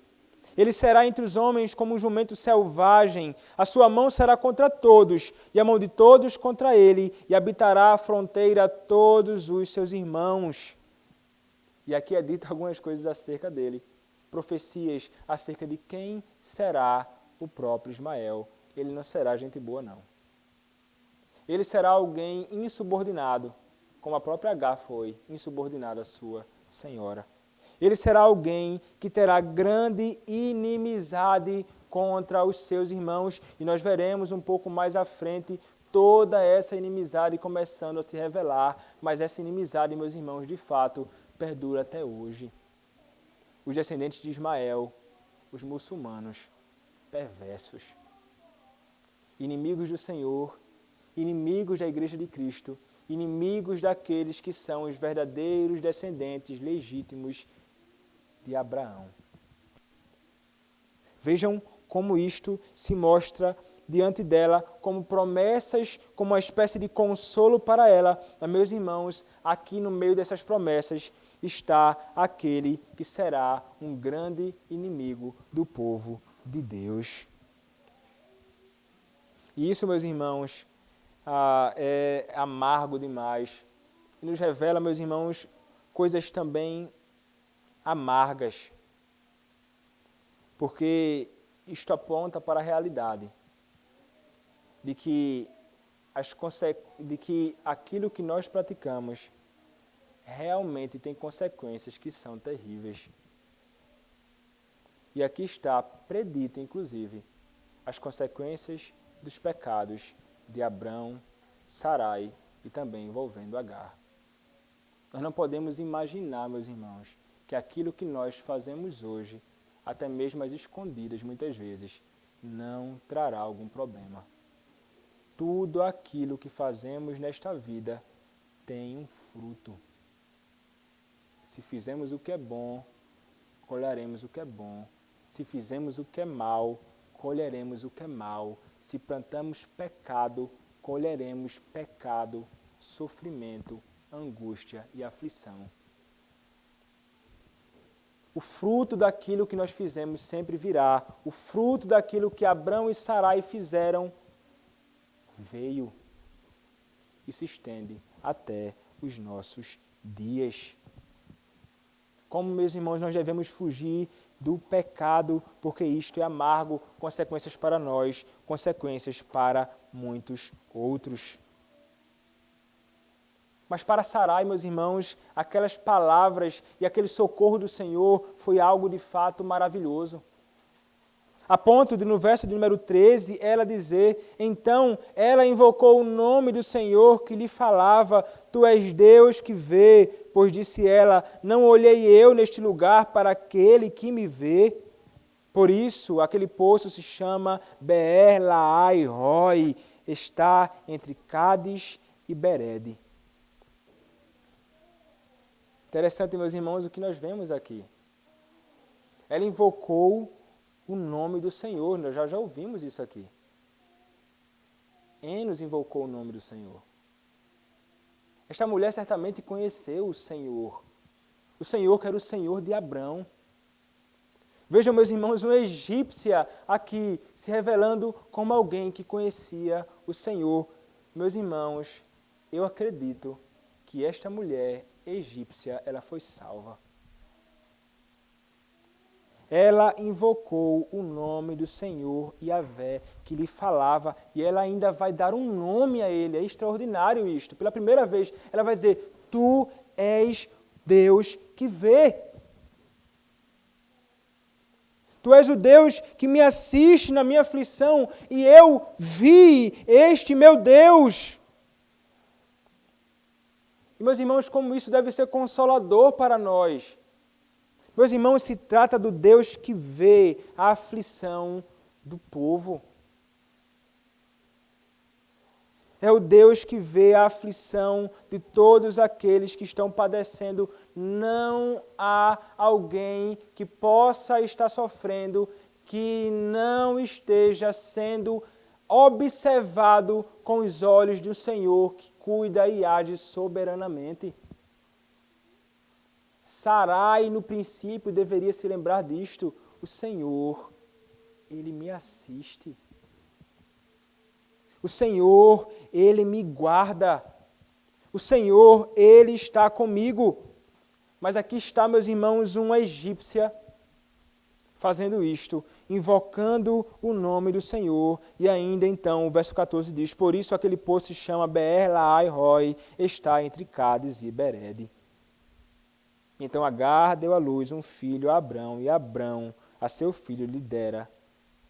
Speaker 1: Ele será entre os homens como um jumento selvagem. A sua mão será contra todos, e a mão de todos contra ele, e habitará a fronteira a todos os seus irmãos. E aqui é dito algumas coisas acerca dele. Profecias acerca de quem será o próprio Ismael. Ele não será gente boa, não. Ele será alguém insubordinado, como a própria Agar foi insubordinada à sua senhora. Ele será alguém que terá grande inimizade contra os seus irmãos. E nós veremos um pouco mais à frente toda essa inimizade começando a se revelar. Mas essa inimizade, meus irmãos, de fato, perdura até hoje. Os descendentes de Ismael, os muçulmanos, perversos, inimigos do Senhor, inimigos da Igreja de Cristo, inimigos daqueles que são os verdadeiros descendentes legítimos de Abraão. Vejam como isto se mostra diante dela como promessas, como uma espécie de consolo para ela. Mas, meus irmãos, aqui no meio dessas promessas está aquele que será um grande inimigo do povo de Deus. E isso, meus irmãos, é amargo demais. E nos revela, meus irmãos, coisas também amargas, porque isto aponta para a realidade de que aquilo que nós praticamos realmente tem consequências que são terríveis. E aqui está predita, inclusive, as consequências dos pecados de Abrão, Sarai e também envolvendo Agar. Nós não podemos imaginar, meus irmãos, que aquilo que nós fazemos hoje, até mesmo as escondidas muitas vezes, não trará algum problema. Tudo aquilo que fazemos nesta vida tem um fruto. Se fizemos o que é bom, colheremos o que é bom. Se fizemos o que é mal, colheremos o que é mal. Se plantamos pecado, colheremos pecado, sofrimento, angústia e aflição. o fruto daquilo que nós fizemos sempre virá. O fruto daquilo que Abrão e Sarai fizeram veio e se estende até os nossos dias. Como, meus irmãos, nós devemos fugir do pecado, porque isto é amargo, consequências para nós, consequências para muitos outros. Mas para Sarai, meus irmãos, aquelas palavras e aquele socorro do Senhor foi algo de fato maravilhoso. A ponto de, no verso de número 13, ela dizer, então ela invocou o nome do Senhor que lhe falava, tu és Deus que vê, pois disse ela, não olhei eu neste lugar para aquele que me vê. Por isso, aquele poço se chama Beer Laai Roi, está entre Cádiz e Berede. Interessante, meus irmãos, o que nós vemos aqui. Ela invocou o nome do Senhor, nós já ouvimos isso aqui. Enos invocou o nome do Senhor. Esta mulher certamente conheceu o Senhor. O Senhor que era o Senhor de Abrão. Vejam, meus irmãos, uma egípcia aqui se revelando como alguém que conhecia o Senhor. Meus irmãos, eu acredito que esta mulher egípcia, ela foi salva. Ela invocou o nome do Senhor Yahvé, que lhe falava, e ela ainda vai dar um nome a ele. É extraordinário isto. Pela primeira vez, ela vai dizer, tu és Deus que vê. Tu és o Deus que me assiste na minha aflição, e eu vi este meu Deus. E, meus irmãos, como isso deve ser consolador para nós. Meus irmãos, se trata do Deus que vê a aflição do povo. É o Deus que vê a aflição de todos aqueles que estão padecendo. Não há alguém que possa estar sofrendo que não esteja sendo observado com os olhos do Senhor, que cuida e age soberanamente. Sarai, no princípio, deveria se lembrar disto. O Senhor, Ele me assiste. O Senhor, Ele me guarda. O Senhor, Ele está comigo. Mas aqui está, meus irmãos, uma egípcia fazendo isto, invocando o nome do Senhor. E ainda então, o verso 14 diz, por isso aquele poço se chama Beer Laai Roi, está entre Cádiz e Berede. Então Agar deu à luz um filho a Abrão, e Abrão a seu filho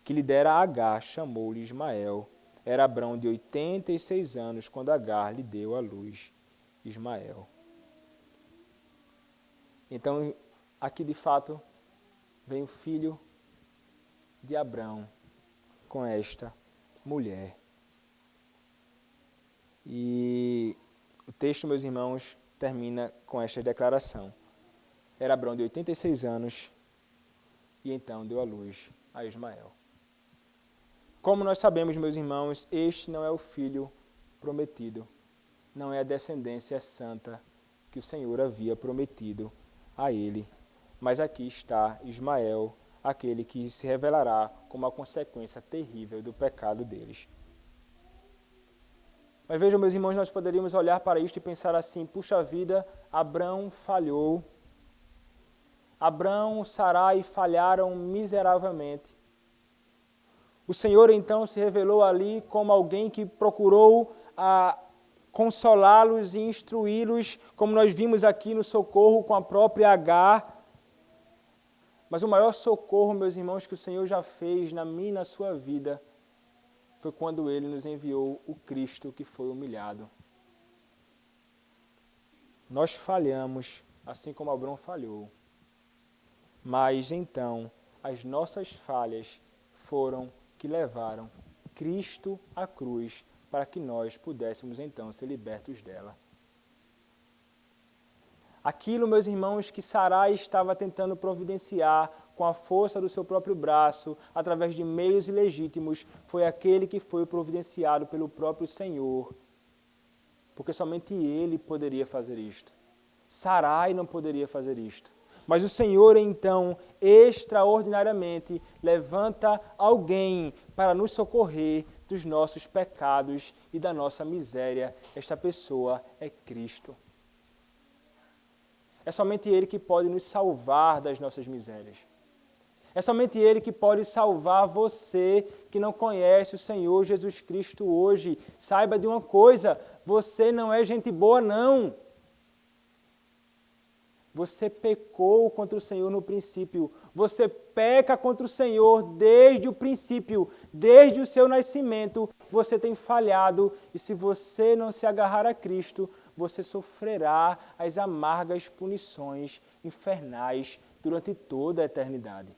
Speaker 1: que lhe dera a Agar, chamou-lhe Ismael. Era Abrão de 86 anos, quando Agar lhe deu à luz Ismael. Então, aqui de fato, vem o filho de Abrão com esta mulher. E o texto, meus irmãos, termina com esta declaração. Era Abrão de 86 anos e então deu à luz a Ismael. Como nós sabemos, meus irmãos, este não é o filho prometido, não é a descendência santa que o Senhor havia prometido a ele. Mas aqui está Ismael, aquele que se revelará como a consequência terrível do pecado deles. Mas vejam, meus irmãos, nós poderíamos olhar para isto e pensar assim, puxa vida, Abrão falhou. Abrão, Sarai falharam miseravelmente. O Senhor então se revelou ali como alguém que procurou consolá-los e instruí-los, como nós vimos aqui no socorro com a própria Agar. Mas o maior socorro, meus irmãos, que o Senhor já fez na minha e na sua vida, foi quando Ele nos enviou o Cristo que foi humilhado. Nós falhamos, assim como Abrão falhou. Mas então, as nossas falhas foram que levaram Cristo à cruz para que nós pudéssemos então ser libertos dela. Aquilo, meus irmãos, que Sarai estava tentando providenciar com a força do seu próprio braço, através de meios ilegítimos, foi aquele que foi providenciado pelo próprio Senhor. Porque somente Ele poderia fazer isto. Sarai não poderia fazer isto. Mas o Senhor, então, extraordinariamente, levanta alguém para nos socorrer dos nossos pecados e da nossa miséria. Esta pessoa é Cristo. É somente Ele que pode nos salvar das nossas misérias. É somente Ele que pode salvar você que não conhece o Senhor Jesus Cristo hoje. Saiba de uma coisa, você não é gente boa, não. Você pecou contra o Senhor no princípio. Você peca contra o Senhor desde o princípio, desde o seu nascimento. Você tem falhado e se você não se agarrar a Cristo, você sofrerá as amargas punições infernais durante toda a eternidade.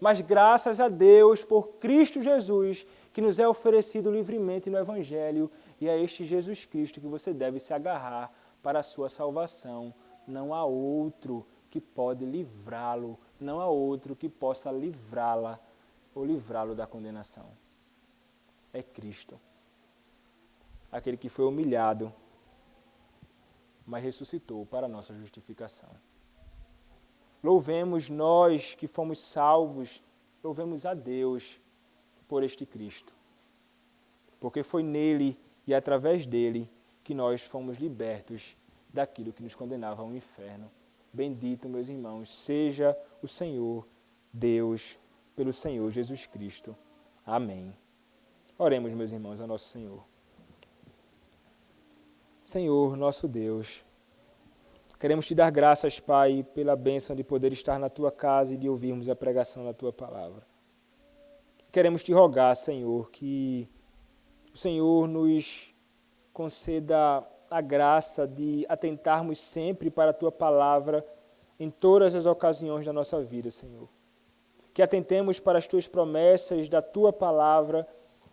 Speaker 1: Mas graças a Deus por Cristo Jesus, que nos é oferecido livremente no Evangelho, e é este Jesus Cristo que você deve se agarrar para a sua salvação. Não há outro que pode livrá-lo, não há outro que possa livrá-la ou livrá-lo da condenação. É Cristo, aquele que foi humilhado, mas ressuscitou para a nossa justificação. Louvemos nós que fomos salvos, louvemos a Deus por este Cristo, porque foi nele e através dele que nós fomos libertos daquilo que nos condenava ao inferno. Bendito, meus irmãos, seja o Senhor, Deus, pelo Senhor Jesus Cristo. Amém. Oremos, meus irmãos, ao nosso Senhor. Senhor, nosso Deus, queremos te dar graças, Pai, pela bênção de poder estar na tua casa e de ouvirmos a pregação da tua palavra. Queremos te rogar, Senhor, que o Senhor nos conceda a graça de atentarmos sempre para a tua palavra em todas as ocasiões da nossa vida, Senhor. Que atentemos para as tuas promessas da tua palavra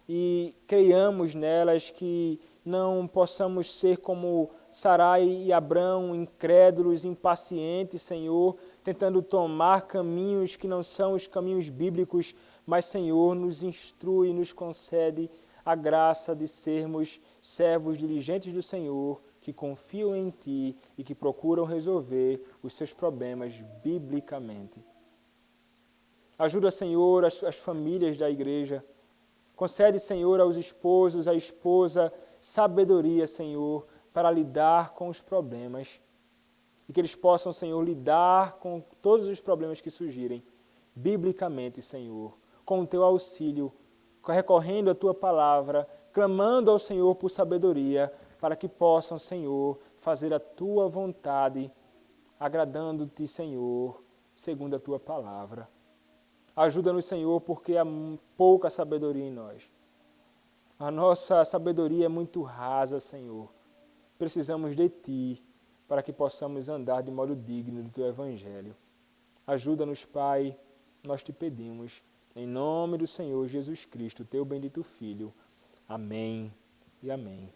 Speaker 1: e creiamos nelas, que não possamos ser como Sarai e Abrão, incrédulos, impacientes, Senhor, tentando tomar caminhos que não são os caminhos bíblicos, mas, Senhor, nos instrui, nos concede a graça de sermos servos diligentes do Senhor, que confiam em Ti e que procuram resolver os seus problemas biblicamente. Ajuda, Senhor, as famílias da igreja. Concede, Senhor, aos esposos, à esposa, sabedoria, Senhor, para lidar com os problemas. E que eles possam, Senhor, lidar com todos os problemas que surgirem, biblicamente, Senhor, com o Teu auxílio, recorrendo à Tua palavra, clamando ao Senhor por sabedoria, para que possam, Senhor, fazer a Tua vontade, agradando-Te, Senhor, segundo a Tua palavra. Ajuda-nos, Senhor, porque há pouca sabedoria em nós. A nossa sabedoria é muito rasa, Senhor. Precisamos de Ti, para que possamos andar de modo digno do Teu Evangelho. Ajuda-nos, Pai, nós Te pedimos, em nome do Senhor Jesus Cristo, Teu bendito Filho. Amém e amém.